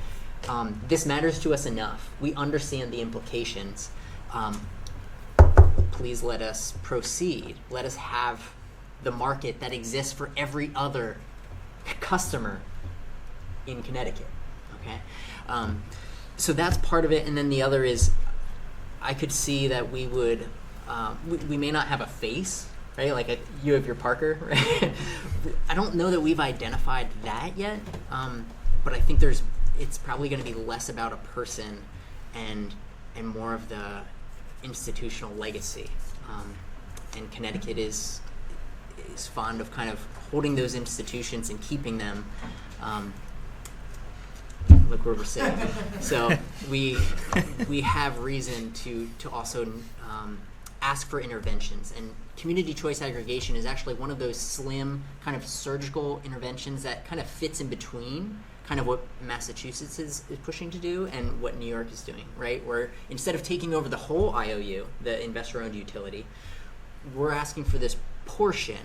this matters to us enough. We understand the implications. Please let us proceed. Let us have the market that exists for every other customer in Connecticut, okay? So that's part of it, and then the other is, I could see that we would, we may not have a face, right? You have your Parker, right? I don't know that we've identified that yet, but I think it's probably going to be less about a person and more of the institutional legacy. And Connecticut is fond of kind of holding those institutions and keeping them. Look where we're sitting. So we have reason to also ask for interventions, and community choice aggregation is actually one of those slim kind of surgical interventions that kind of fits in between kind of what Massachusetts is pushing to do and what New York is doing, right? Where instead of taking over the whole IOU, the investor-owned utility, we're asking for this portion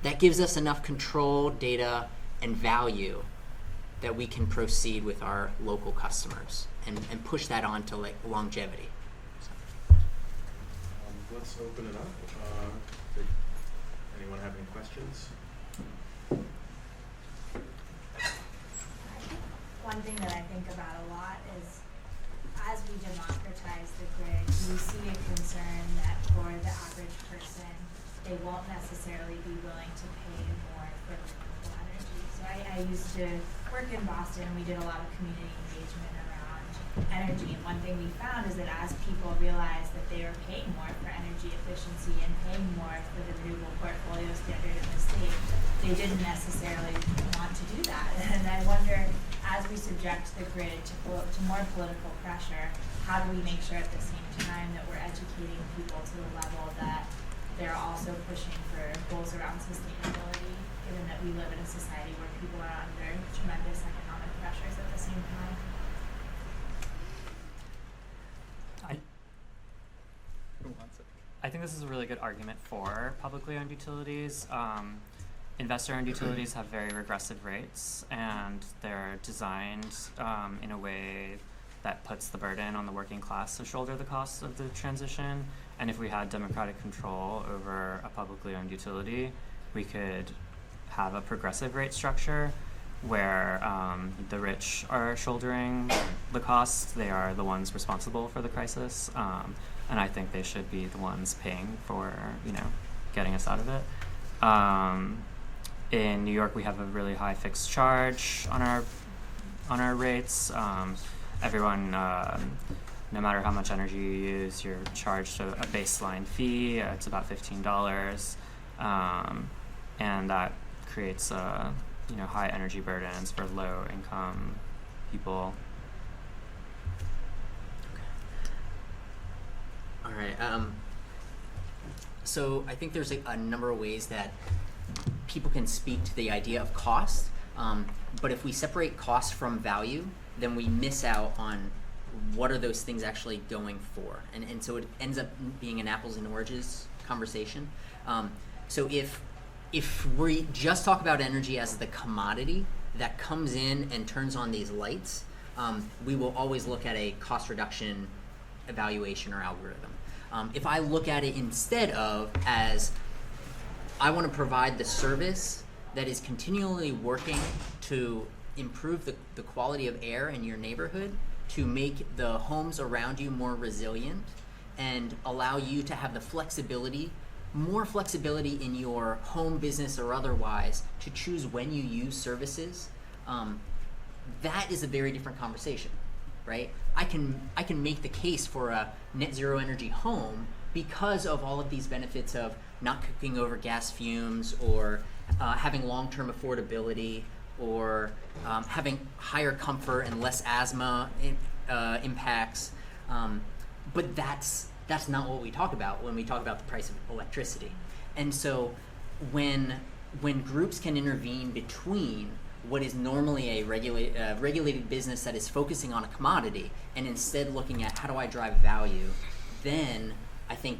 that gives us enough control, data, and value that we can proceed with our local customers and push that on to longevity. Let's open it up. Anyone have any questions? One thing that I think about a lot is, as we democratize the grid, we see a concern that for the average person, they won't necessarily be willing to pay more for renewable energy. So I used to work in Boston, and we did a lot of community engagement around energy. And one thing we found is that as people realized that they were paying more for energy efficiency and paying more for the renewable portfolio standard in the state, they didn't necessarily want to do that. And I wonder, as we subject the grid to more political pressure, how do we make sure at the same time that we're educating people to the level that they're also pushing for goals around sustainability, given that we live in a society where people are under tremendous economic pressures at the same time? Who wants it? I think this is a really good argument for publicly owned utilities. Investor-owned utilities have very regressive rates, and they're designed in a way that puts the burden on the working class to shoulder the costs of the transition. And if we had democratic control over a publicly owned utility, we could have a progressive rate structure where the rich are shouldering the costs. They are the ones responsible for the crisis, and I think they should be the ones paying for, getting us out of it. In New York, we have a really high fixed charge on our rates. Everyone, no matter how much energy you use, you're charged a baseline fee. It's about $15, and that creates high energy burdens for low income people. All right. So I think there's a number of ways that people can speak to the idea of cost. But if we separate cost from value, then we miss out on what are those things actually going for. And so it ends up being an apples and oranges conversation. So if we just talk about energy as the commodity that comes in and turns on these lights, we will always look at a cost reduction evaluation or algorithm. If I look at it instead of as I want to provide the service that is continually working to improve the quality of air in your neighborhood, to make the homes around you more resilient and allow you to have the flexibility, more flexibility in your home, business, or otherwise to choose when you use services, that is a very different conversation, right? I can make the case for a net zero energy home because of all of these benefits of not cooking over gas fumes, or having long-term affordability, or having higher comfort and less asthma impacts. But that's not what we talk about when we talk about the price of electricity. And so when groups can intervene between what is normally a regulated business that is focusing on a commodity and instead looking at how do I drive value, then I think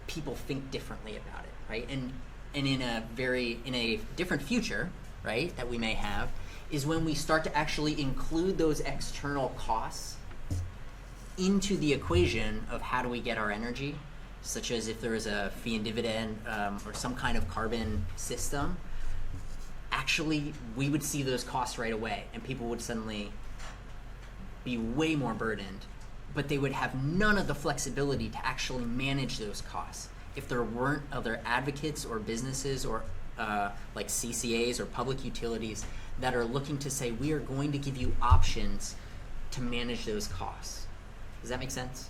people think differently about it, right? And in a different future, right, that we may have, is when we start to actually include those external costs into the equation of how do we get our energy, such as if there is a fee and dividend or some kind of carbon system. Actually, we would see those costs right away, and people would suddenly be way more burdened, but they would have none of the flexibility to actually manage those costs. If there weren't other advocates or businesses or like CCAs or public utilities that are looking to say, we are going to give you options to manage those costs. Does that make sense?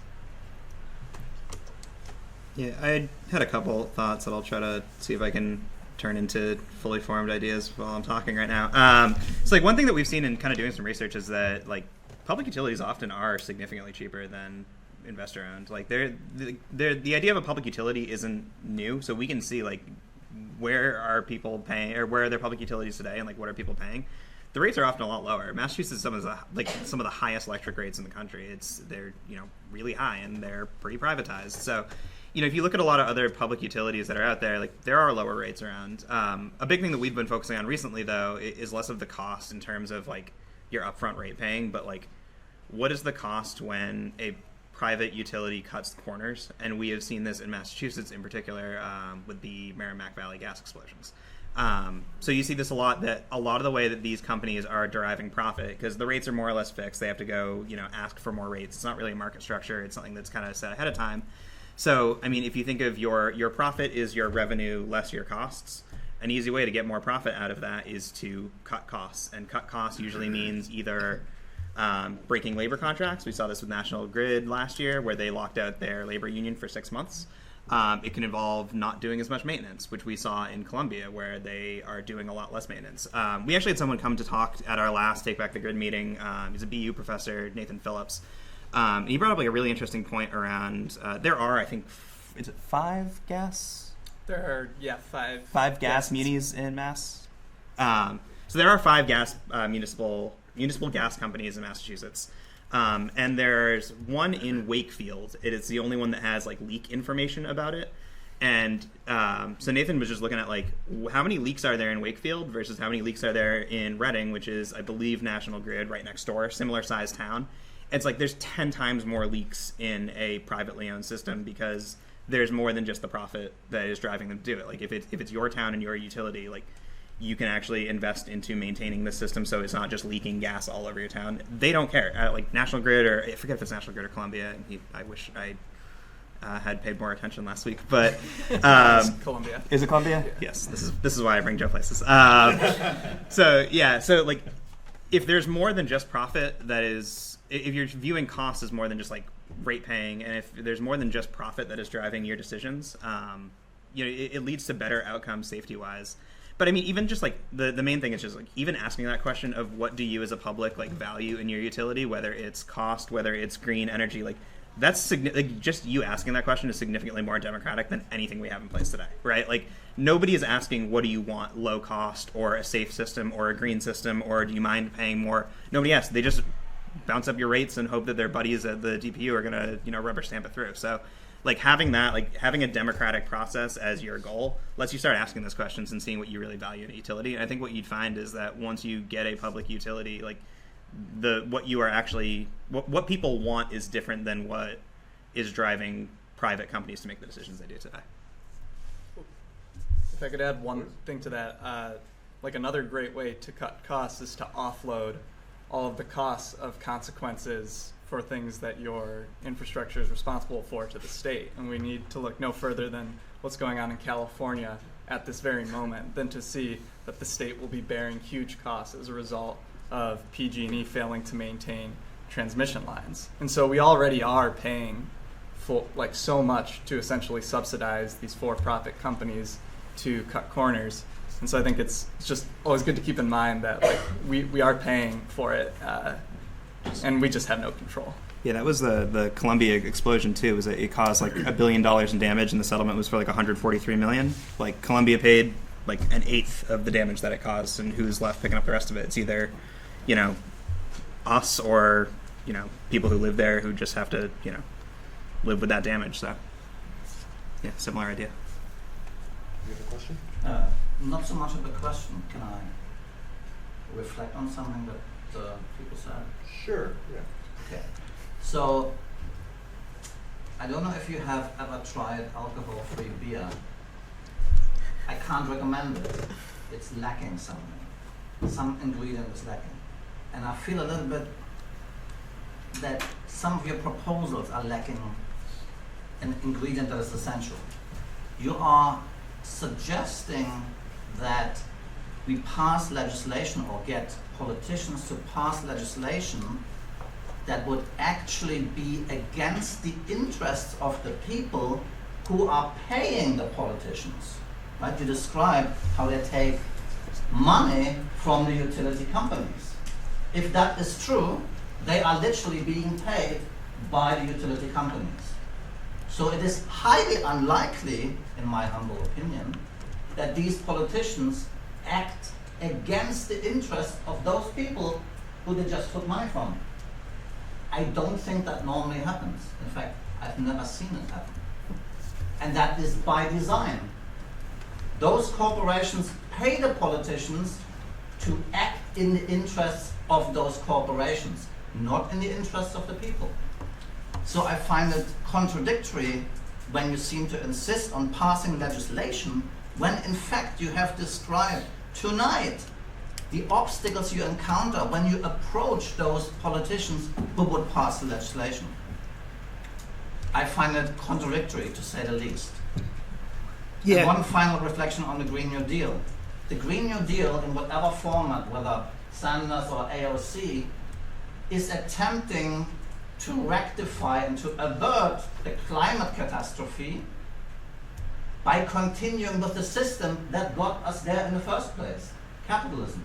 Yeah, I had a couple thoughts that I'll try to see if I can turn into fully formed ideas while I'm talking right now. So like one thing that we've seen in kind of doing some research is that like public utilities often are significantly cheaper than investor owned. Like the idea of a public utility isn't new, so we can see like where are people paying, or where are their public utilities today, and like what are people paying. The rates are often a lot lower. Massachusetts is some of the highest electric rates in the country. They're really high, and they're pretty privatized. So if you look at a lot of other public utilities that are out there, like there are lower rates around. A big thing that we've been focusing on recently, though, is less of the cost in terms of like your upfront rate paying, but like what is the cost when a private utility cuts corners? And we have seen this in Massachusetts in particular with the Merrimack Valley gas explosions. So you see this a lot, that a lot of the way that these companies are deriving profit, because the rates are more or less fixed, they have to go ask for more rates. It's not really a market structure. It's something that's kind of set ahead of time. So, I mean, if you think of your profit is your revenue less your costs, an easy way to get more profit out of that is to cut costs. And cut costs usually means either breaking labor contracts. We saw this with National Grid last year, where they locked out their labor union for 6 months. It can involve not doing as much maintenance, which we saw in Columbia, where they are doing a lot less maintenance. We actually had someone come to talk at our last Take Back the Grid meeting. He's a BU professor, Nathan Phillips. And he brought up like a really interesting point around, there are, I think, is it 5 gas? There are, five. 5 gas munis in Mass. So there are 5 gas municipal gas companies in Massachusetts. And there's one in Wakefield. It is the only one that has like leak information about it. And so Nathan was just looking at like how many leaks are there in Wakefield versus how many leaks are there in Reading, which is, I believe, National Grid right next door, similar sized town. It's like there's 10 times more leaks in a privately owned system because there's more than just the profit that is driving them to do it. Like if it's your town and your utility, like you can actually invest into maintaining the system so it's not just leaking gas all over your town. They don't care. Like National Grid, or I forget if it's National Grid or Columbia. I wish I had paid more attention last week, but Columbia. Is it Columbia? Yeah. Yes. This is why I bring Joe places. So like if there's more than just profit, that is, if you're viewing costs as more than just like rate paying, and if there's more than just profit that is driving your decisions, it leads to better outcomes safety wise. But I mean, even just like the main thing is just like even asking that question of what do you as a public like value in your utility, whether it's cost, whether it's green energy, like that's like just you asking that question is significantly more democratic than anything we have in place today, right? Like nobody is asking what do you want, low cost or a safe system or a green system, or do you mind paying more? Nobody asks. They just bounce up your rates and hope that their buddies at the DPU are gonna rubber stamp it through. So like having a democratic process as your goal lets you start asking those questions and seeing what you really value in a utility. And I think what you'd find is that once you get a public utility, like what people want is different than what is driving private companies to make the decisions they do today. If I could add one thing to that, like another great way to cut costs is to offload all of the costs of consequences for things that your infrastructure is responsible for to the state. And we need to look no further than what's going on in California at this very moment than to see that the state will be bearing huge costs as a result of PG&E failing to maintain transmission lines. And so we already are paying so much to essentially subsidize these for-profit companies to cut corners. And so I think it's just always good to keep in mind that like we are paying for it, and we just have no control. Yeah, that was the Columbia explosion too. Was it caused like $1 billion in damage, and the settlement was for like $143 million. Like Columbia paid like 1/8 of the damage that it caused, and who's left picking up the rest of it? It's either, us or people who live there who just have to live with that damage. So yeah, similar idea. You have a question? Not so much of a question. Can I reflect on something that people said? Sure, yeah. Okay. So, I don't know if you have ever tried alcohol-free beer. I can't recommend it. It's lacking something. Some ingredient is lacking. And I feel a little bit that some of your proposals are lacking an ingredient that is essential. You are suggesting that we pass legislation or get politicians to pass legislation that would actually be against the interests of the people who are paying the politicians. Right? You describe how they take money from the utility companies. If that is true, they are literally being paid by the utility companies. So it is highly unlikely, in my humble opinion, that these politicians act against the interests of those people who they just took money from. I don't think that normally happens. In fact, I've never seen it happen. And that is by design. Those corporations pay the politicians to act in the interests of those corporations, not in the interests of the people. So I find it contradictory when you seem to insist on passing legislation when in fact you have described tonight the obstacles you encounter when you approach those politicians who would pass the legislation. I find it contradictory, to say the least. Yeah. And one final reflection on the Green New Deal. The Green New Deal, in whatever format, whether Sanders or AOC, is attempting to rectify and to avert the climate catastrophe by continuing with the system that got us there in the first place, capitalism.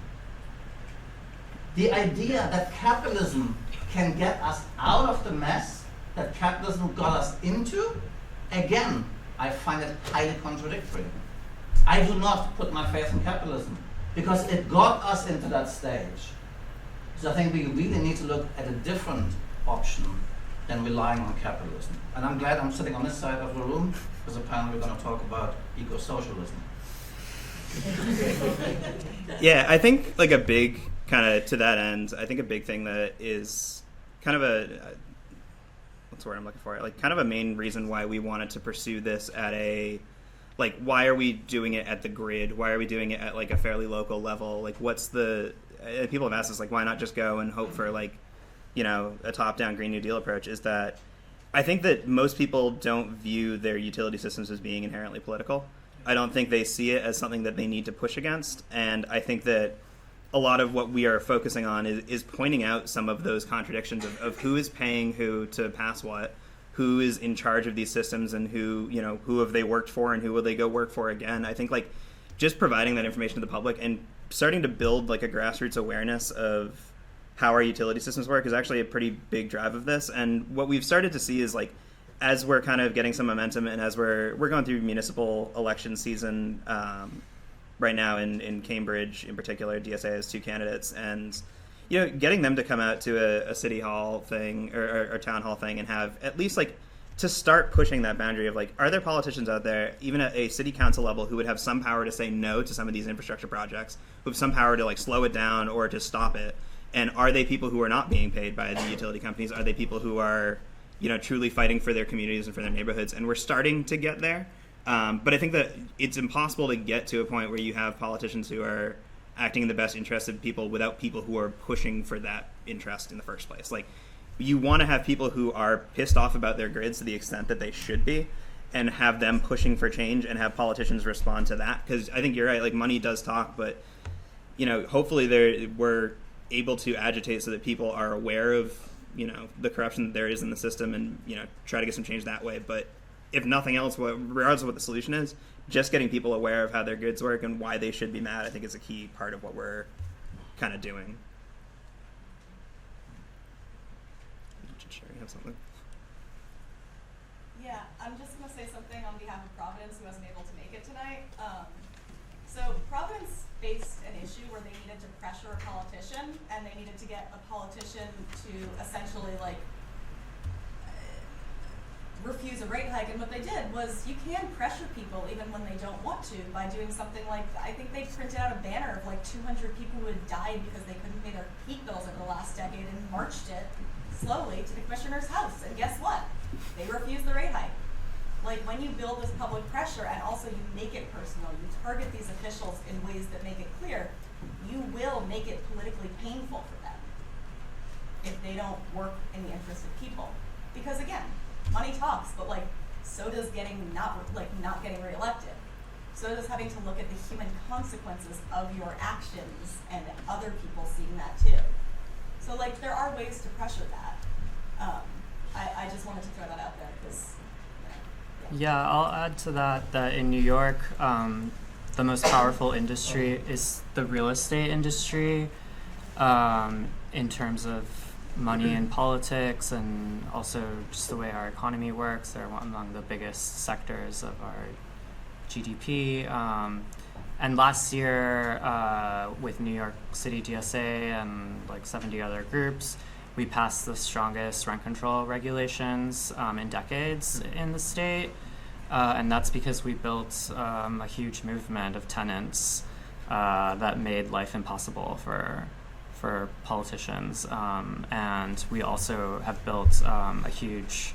The idea that capitalism can get us out of the mess that capitalism got us into, again, I find it highly contradictory. I do not put my faith in capitalism because it got us into that stage. So I think we really need to look at a different option than relying on capitalism. And I'm glad I'm sitting on this side of the room because apparently we're going to talk about eco-socialism. Yeah, I think like a big kind of to that end, I think a big thing that is kind of what's the word I'm looking for? Like kind of a main reason why we wanted to pursue this at a, like, why are we doing it at the grid? Why are we doing it at like a fairly local level? Like what's the, people have asked us like, why not just go and hope for like, you know, a top-down Green New Deal approach, is that I think that most people don't view their utility systems as being inherently political. I don't think they see it as something that they need to push against. And I think that a lot of what we are focusing on is pointing out some of those contradictions of who is paying who to pass what, who is in charge of these systems, and who, you know, who have they worked for and who will they go work for again. I think like just providing that information to the public and starting to build like a grassroots awareness of how our utility systems work is actually a pretty big drive of this. And what we've started to see is like, as we're kind of getting some momentum and as we're going through municipal election season right now in Cambridge in particular, DSA has 2 candidates, and you know, getting them to come out to a city hall thing or town hall thing and have at least like to start pushing that boundary of like, are there politicians out there, even at a city council level, who would have some power to say no to some of these infrastructure projects, who have some power to like slow it down or to stop it? And are they people who are not being paid by the utility companies? Are they people who are, you know, truly fighting for their communities and for their neighborhoods? And we're starting to get there. But I think that it's impossible to get to a point where you have politicians who are acting in the best interest of people without people who are pushing for that interest in the first place. Like, you want to have people who are pissed off about their grids to the extent that they should be, and have them pushing for change, and have politicians respond to that. Because I think you're right, like, money does talk, but, you know, hopefully we're able to agitate so that people are aware of, you know, the corruption that there is in the system, and, you know, try to get some change that way. But if nothing else, regardless of what the solution is, just getting people aware of how their grids work and why they should be mad, I think is a key part of what we're kind of doing. Sure, you have something? Yeah, I'm just going to say something on behalf of Providence, who wasn't able to make it tonight. So Providence faced an issue where they needed to pressure a politician, and they needed to get a politician to essentially like refuse a rate hike. And what they did was, you can pressure people even when they don't want to by doing something like, I think they printed out a banner of like 200 people who had died because they couldn't pay their heat bills over the last decade, and marched it slowly to the commissioner's house. And guess what? They refused the rate hike. Like, when you build this public pressure and also you make it personal, you target these officials in ways that make it clear, you will make it politically painful for them if they don't work in the interest of people. Because again, money talks, but like, so does not getting reelected. So does having to look at the human consequences of your actions and other people seeing that too. So like, there are ways to pressure that. I just wanted to throw that out there because. Yeah, I'll add to that in New York, the most powerful industry is the real estate industry, in terms of money in politics, and also just the way our economy works. They're among the biggest sectors of our GDP. And last year, with New York City DSA and like 70 other groups, we passed the strongest rent control regulations in decades in the state. And that's because we built a huge movement of tenants that made life impossible for politicians. And we also have built a huge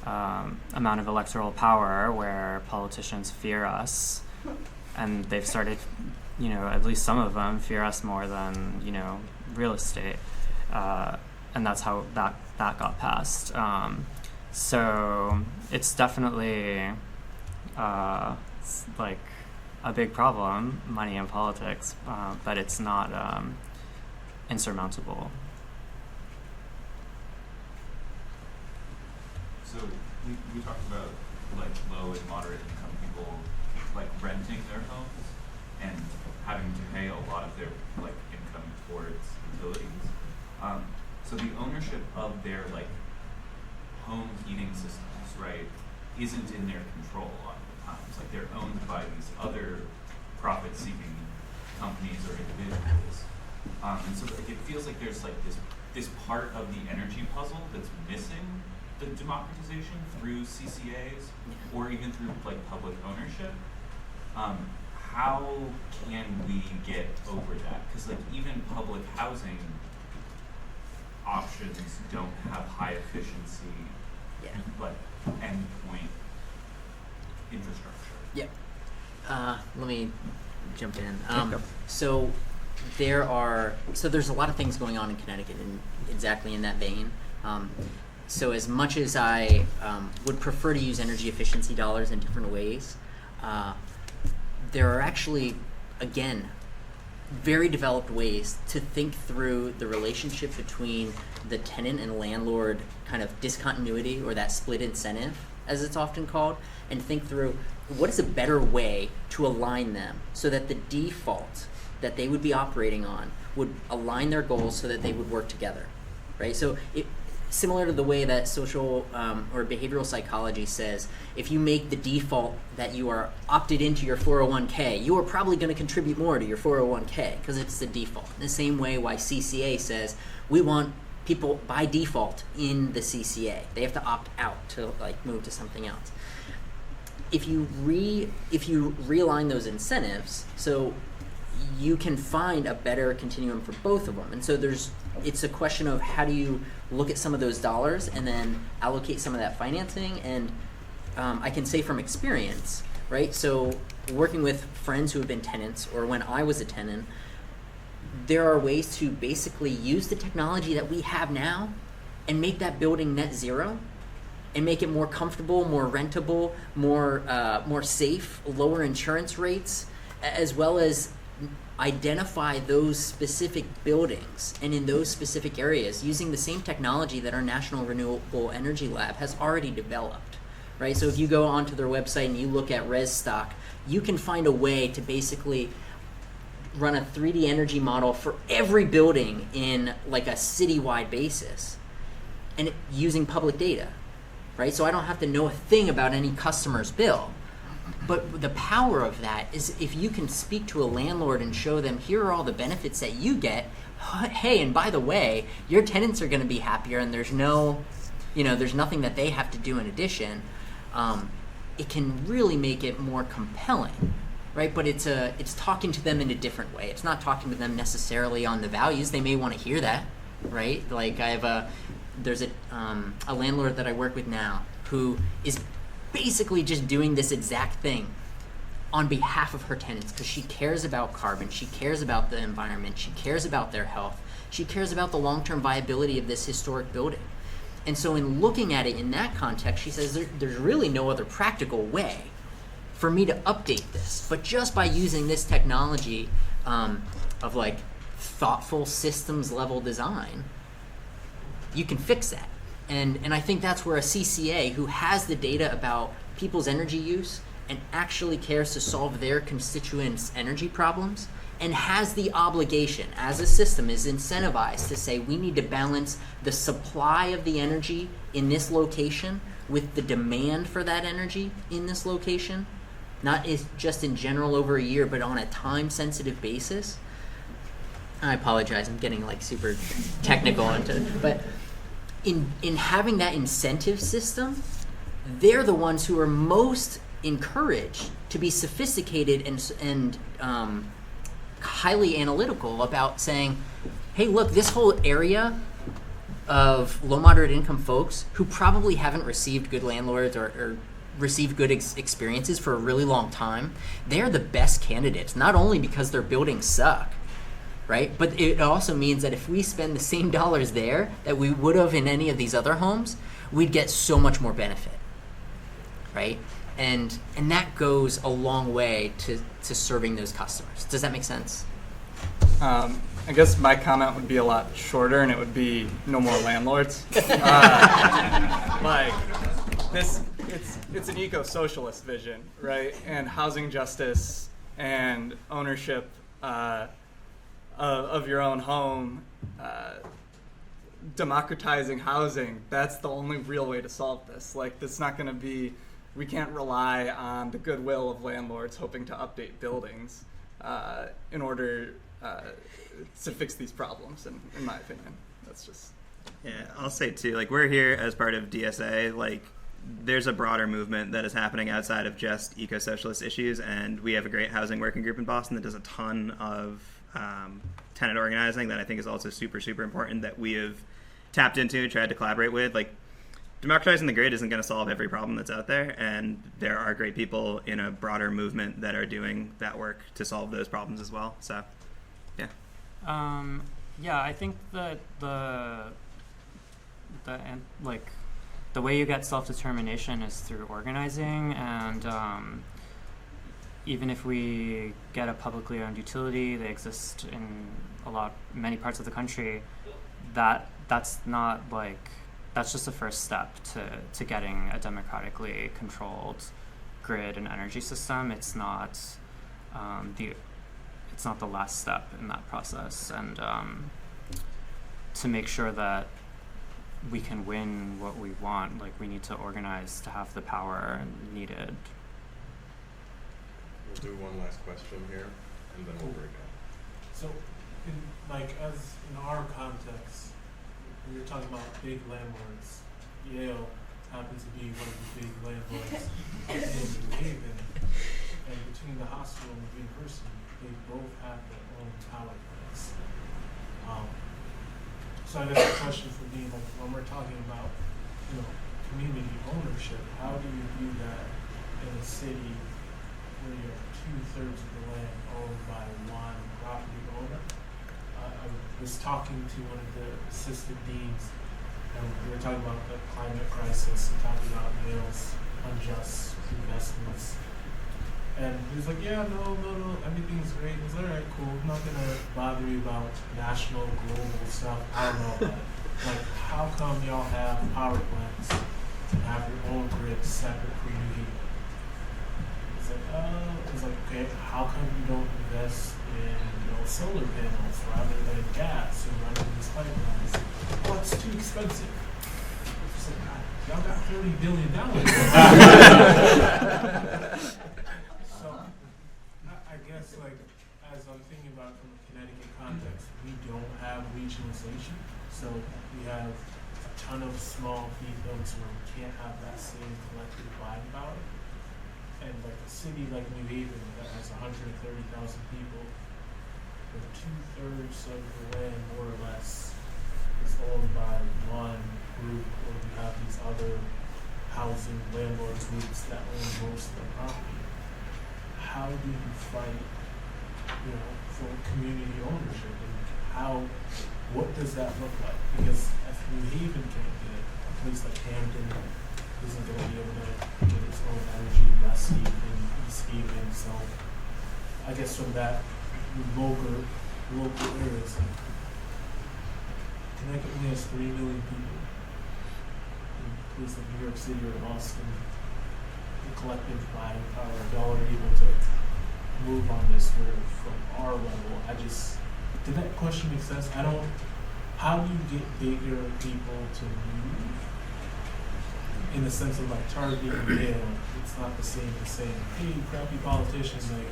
amount of electoral power where politicians fear us. And they've started, you know, at least some of them fear us more than, you know, real estate. And that's how that got passed. So it's definitely like a big problem, money in politics, but it's not insurmountable. So we talked about like low and moderate income people like renting their homes and having to pay a lot of their like income towards utilities. So the ownership of their like home heating systems, right, isn't in their control a lot of the times. Like they're owned by these other profit-seeking companies or individuals, and so like, it feels like there's like this part of the energy puzzle that's missing the democratization through CCAs or even through like public ownership. How can we get over that? Because like even public housing options don't have high efficiency, like endpoint infrastructure. Yep. Let me jump in. So there's a lot of things going on in Connecticut, and exactly in that vein. So as much as I would prefer to use energy efficiency dollars in different ways, there are actually, again, very developed ways to think through the relationship between the tenant and landlord kind of discontinuity, or that split incentive, as it's often called, and think through what is a better way to align them so that the default that they would be operating on would align their goals so that they would work together, right? So similar to the way that social or behavioral psychology says, if you make the default that you are opted into your 401k, you are probably going to contribute more to your 401k because it's the default. In the same way why CCA says we want people by default in the CCA. They have to opt out to like move to something else. If you realign those incentives, so you can find a better continuum for both of them. And so it's a question of how do you look at some of those dollars and then allocate some of that financing. And I can say from experience, right? So working with friends who have been tenants, or when I was a tenant, there are ways to basically use the technology that we have now and make that building net zero and make it more comfortable, more rentable, more safe, lower insurance rates, as well as identify those specific buildings and in those specific areas using the same technology that our National Renewable Energy Lab has already developed, right? So if you go onto their website and you look at res stock, you can find a way to basically run a 3D energy model for every building in like a citywide basis, and using public data, right? So I don't have to know a thing about any customer's bill. But the power of that is if you can speak to a landlord and show them, here are all the benefits that you get. Hey, and by the way, your tenants are going to be happier, and there's nothing that they have to do in addition. It can really make it more compelling, right? But it's talking to them in a different way. It's not talking to them necessarily on the values. They may want to hear that, right? Like there's a landlord that I work with now who is basically just doing this exact thing on behalf of her tenants because she cares about carbon, she cares about the environment, she cares about their health, she cares about the long-term viability of this historic building. And so in looking at it in that context, she says there's really no other practical way for me to update this, but just by using this technology of like thoughtful systems level design, you can fix that. And I think that's where a CCA who has the data about people's energy use and actually cares to solve their constituents' energy problems and has the obligation as a system is incentivized to say we need to balance the supply of the energy in this location with the demand for that energy in this location, not just in general over a year, but on a time-sensitive basis. I apologize, I'm getting like super technical into it, but in having that incentive system, they're the ones who are most encouraged to be sophisticated and highly analytical about saying, hey, look, this whole area of low moderate income folks who probably haven't received good landlords or received good experiences for a really long time, they're the best candidates, not only because their buildings suck, right? But it also means that if we spend the same dollars there that we would have in any of these other homes, we'd get so much more benefit, right? And that goes a long way to serving those customers. Does that make sense? I guess my comment would be a lot shorter, and it would be no more landlords. Like this, it's an eco-socialist vision, right? And housing justice and ownership of your own home, democratizing housing, that's the only real way to solve this. Like, that's not going to be, we can't rely on the goodwill of landlords hoping to update buildings in order to fix these problems, in my opinion. That's just... Yeah, I'll say too, like, we're here as part of DSA, like, there's a broader movement that is happening outside of just eco-socialist issues, and we have a great housing working group in Boston that does a ton of tenant organizing that I think is also super, super important that we have tapped into, tried to collaborate with. Like, democratizing the grid isn't going to solve every problem that's out there, and there are great people in a broader movement that are doing that work to solve those problems as well. So, yeah. Yeah, I think that the way you get self-determination is through organizing, and even if we get a publicly owned utility, they exist in many parts of the country, that's not like, that's just the first step to getting a democratically controlled grid and energy system. It's not it's not the last step in that process, and to make sure that we can win what we want, like, we need to organize to have the power needed. We'll do one last question here, and then we'll break up. So, as in our context, when you're talking about big landlords, Yale happens to be one of the big landlords in New Haven, and between the hospital and the university, they both have their own power plants. So I guess the question for me, like, when we're talking about, community ownership, how do you view that in a city where you have 2/3 of the land owned by one property owner? I was talking to one of the assistant deans, and we were talking about the climate crisis and talking about Yale's unjust investments. And he was like, yeah, no, everything's great. I was like, all right, cool. I'm not going to bother you about national, global stuff. I don't know about it. Like, how come y'all have power plants and have your own grid separate from New Haven? He's like, okay, how come you don't invest in, solar panels rather than gas and running these pipelines? Oh, it's too expensive. I'm just like, God, y'all got $30 billion. As I'm thinking about it from a Connecticut context, we don't have regionalization. So we have a ton of small fiefdoms where we can't have that same collective buying power. And like a city like New Haven that has 130,000 people, where 2/3 of the land, more or less, is owned by one group, or we have these other housing landlord groups that own most of the property. How do you fight, for community ownership, and what does that look like? Because if New Haven can't get it, a place like Hampton isn't going to be able to get its own energy, West Haven, East Haven. So I guess from that local areas, like Connecticut only has 3 million people. In a place like New York City or Boston, the collective buying power, y'all are able to move on this where from our level, did that question make sense? How do you get bigger people to move? In the sense of like targeting Yale, it's not the same as saying, hey, crappy politicians, like,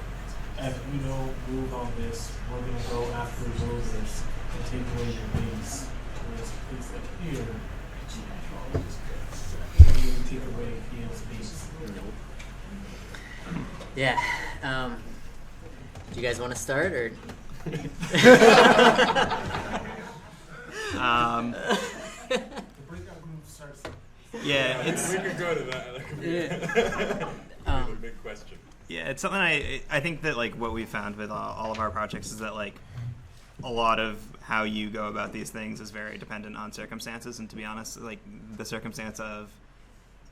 if you don't move on this, we're going to go after voters and take away your base. Whereas a place like here, you can take away Yale's base. Yeah. Do you guys want to start, or? The breakout group starts. Yeah, it's... We could go to that. That could be a big question. Yeah, it's something I think that, like, what we've found with all of our projects is that, like, a lot of how you go about these things is very dependent on circumstances. And to be honest, like, the circumstance of,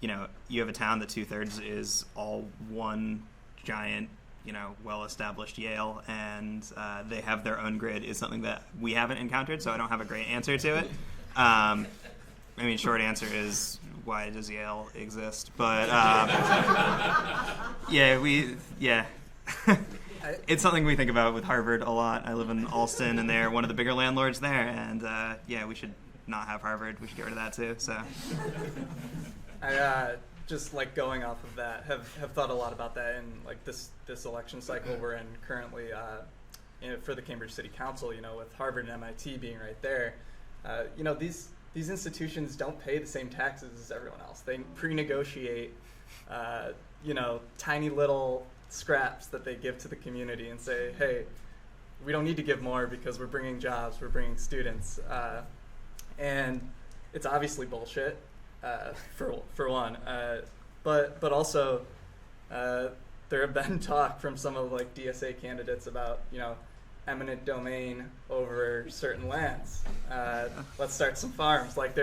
you have a town that 2/3 is all one giant, well-established Yale, and they have their own grid is something that we haven't encountered, so I don't have a great answer to it. Short answer is why does Yale exist? But yeah. It's something we think about with Harvard a lot. I live in Alston, and they're one of the bigger landlords there. And we should not have Harvard. We should get rid of that too. So, I just like going off of that have thought a lot about that in like this election cycle we're in currently for the Cambridge City Council. With Harvard and MIT being right there, these institutions don't pay the same taxes as everyone else. They pre-negotiate, tiny little scraps that they give to the community and say, hey, we don't need to give more because we're bringing jobs, we're bringing students, and it's obviously bullshit for one, but also there have been talk from some of like DSA candidates about eminent domain over certain lands. Let's start some farms. Like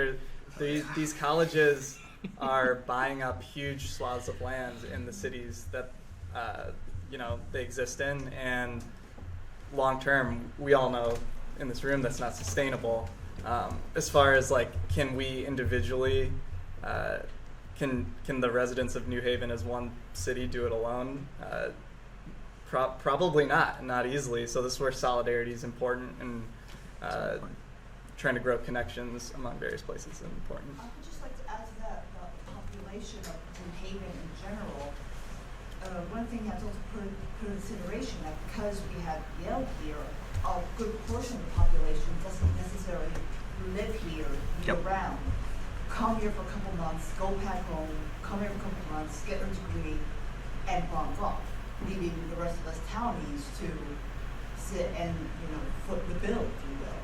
these colleges are buying up huge swaths of land in the cities that they exist in, and long term, we all know in this room that's not sustainable. As far as like, can we individually, can the residents of New Haven as one city do it alone? Probably not easily. So this is where solidarity is important, and trying to grow connections among various places is important. I would just like to add to that, the population of New Haven in general. One thing that's also put in consideration that because we have Yale here, a good portion of the population doesn't necessarily live here year-round. Come here for a couple months, go back home, come here for a couple months, get their degree, and bump off, leaving the rest of us townies to sit and foot the bill, if you will.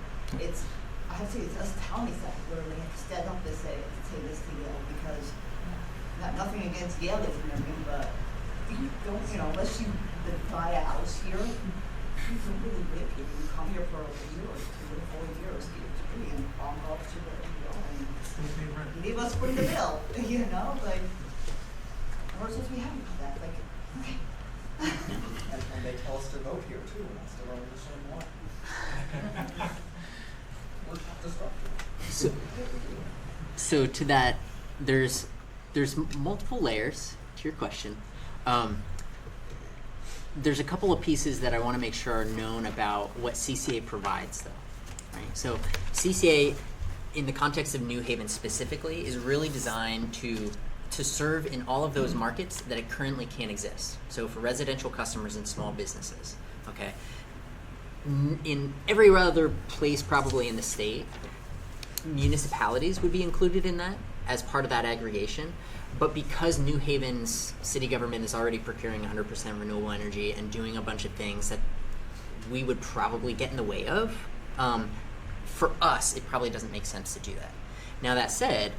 I have to say, it's us townies that literally have to stand up and say this to Yale, because nothing against Yale is and everything, but you don't, unless you buy a house here, you don't really live here. You come here for a year or 2 or 4 years, get your degree, and bump off to where you go, and leave us for the bill, like, we're supposed to be happy about that, like, okay. And they tell us to vote here too, and that's the only the same one. We're destructive. So to that, there's multiple layers to your question. There's a couple of pieces that I want to make sure are known about what CCA provides, though. Right? So CCA, in the context of New Haven specifically, is really designed to serve in all of those markets that it currently can't exist. So for residential customers and small businesses, okay? In every other place probably in the state, municipalities would be included in that as part of that aggregation. But because New Haven's city government is already procuring 100% renewable energy and doing a bunch of things that we would probably get in the way of, for us, it probably doesn't make sense to do that. Now that said,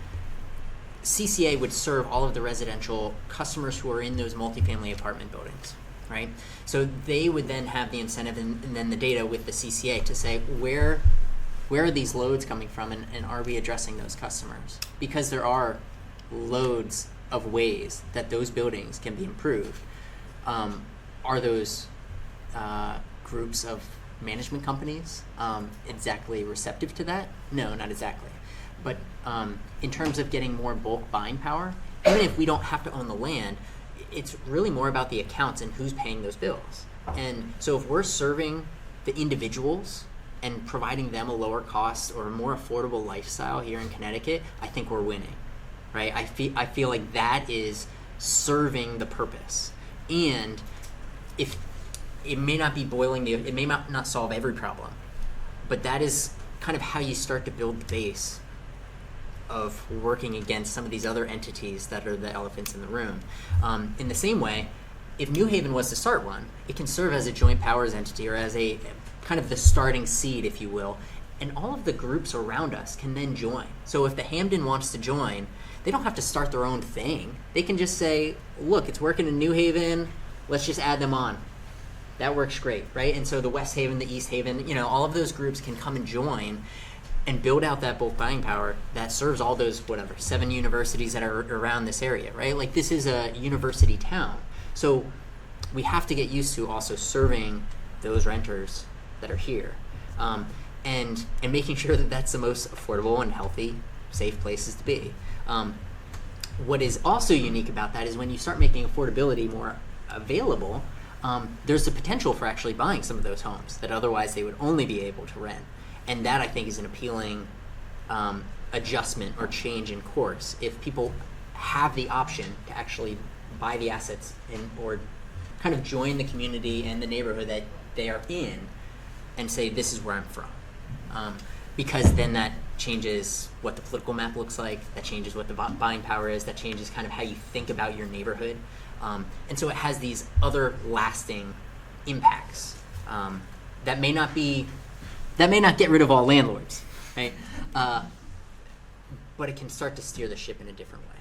CCA would serve all of the residential customers who are in those multifamily apartment buildings, right? So they would then have the incentive and then the data with the CCA to say where are these loads coming from, and are we addressing those customers? Because there are loads of ways that those buildings can be improved. Are those groups of management companies exactly receptive to that? No, not exactly. But in terms of getting more bulk buying power, even if we don't have to own the land, it's really more about the accounts and who's paying those bills. And so if we're serving the individuals and providing them a lower cost or a more affordable lifestyle here in Connecticut, I think we're winning, right? I feel like that is serving the purpose. And if it may not be it may not solve every problem, but that is kind of how you start to build the base of working against some of these other entities that are the elephants in the room. In the same way, if New Haven was to start one, it can serve as a joint powers entity or as a kind of the starting seed, if you will, and all of the groups around us can then join. So if the Hampden wants to join, they don't have to start their own thing. They can just say, look, it's working in New Haven, let's just add them on. That works great, right? And so the West Haven, the East Haven, all of those groups can come and join and build out that bulk buying power that serves all those, 7 universities that are around this area, right? Like, this is a university town. So we have to get used to also serving those renters that are here, and making sure that that's the most affordable and healthy, safe places to be. what is also unique about that is when you start making affordability more available, there's the potential for actually buying some of those homes that otherwise they would only be able to rent. And that, I think, is an appealing adjustment or change in course. If people have the option to actually buy the assets or kind of join the community and the neighborhood that they are in and say, this is where I'm from. Because then that changes what the political map looks like, that changes what the buying power is, that changes kind of how you think about your neighborhood. And so it has these other lasting impacts that may not get rid of all landlords, right? But it can start to steer the ship in a different way.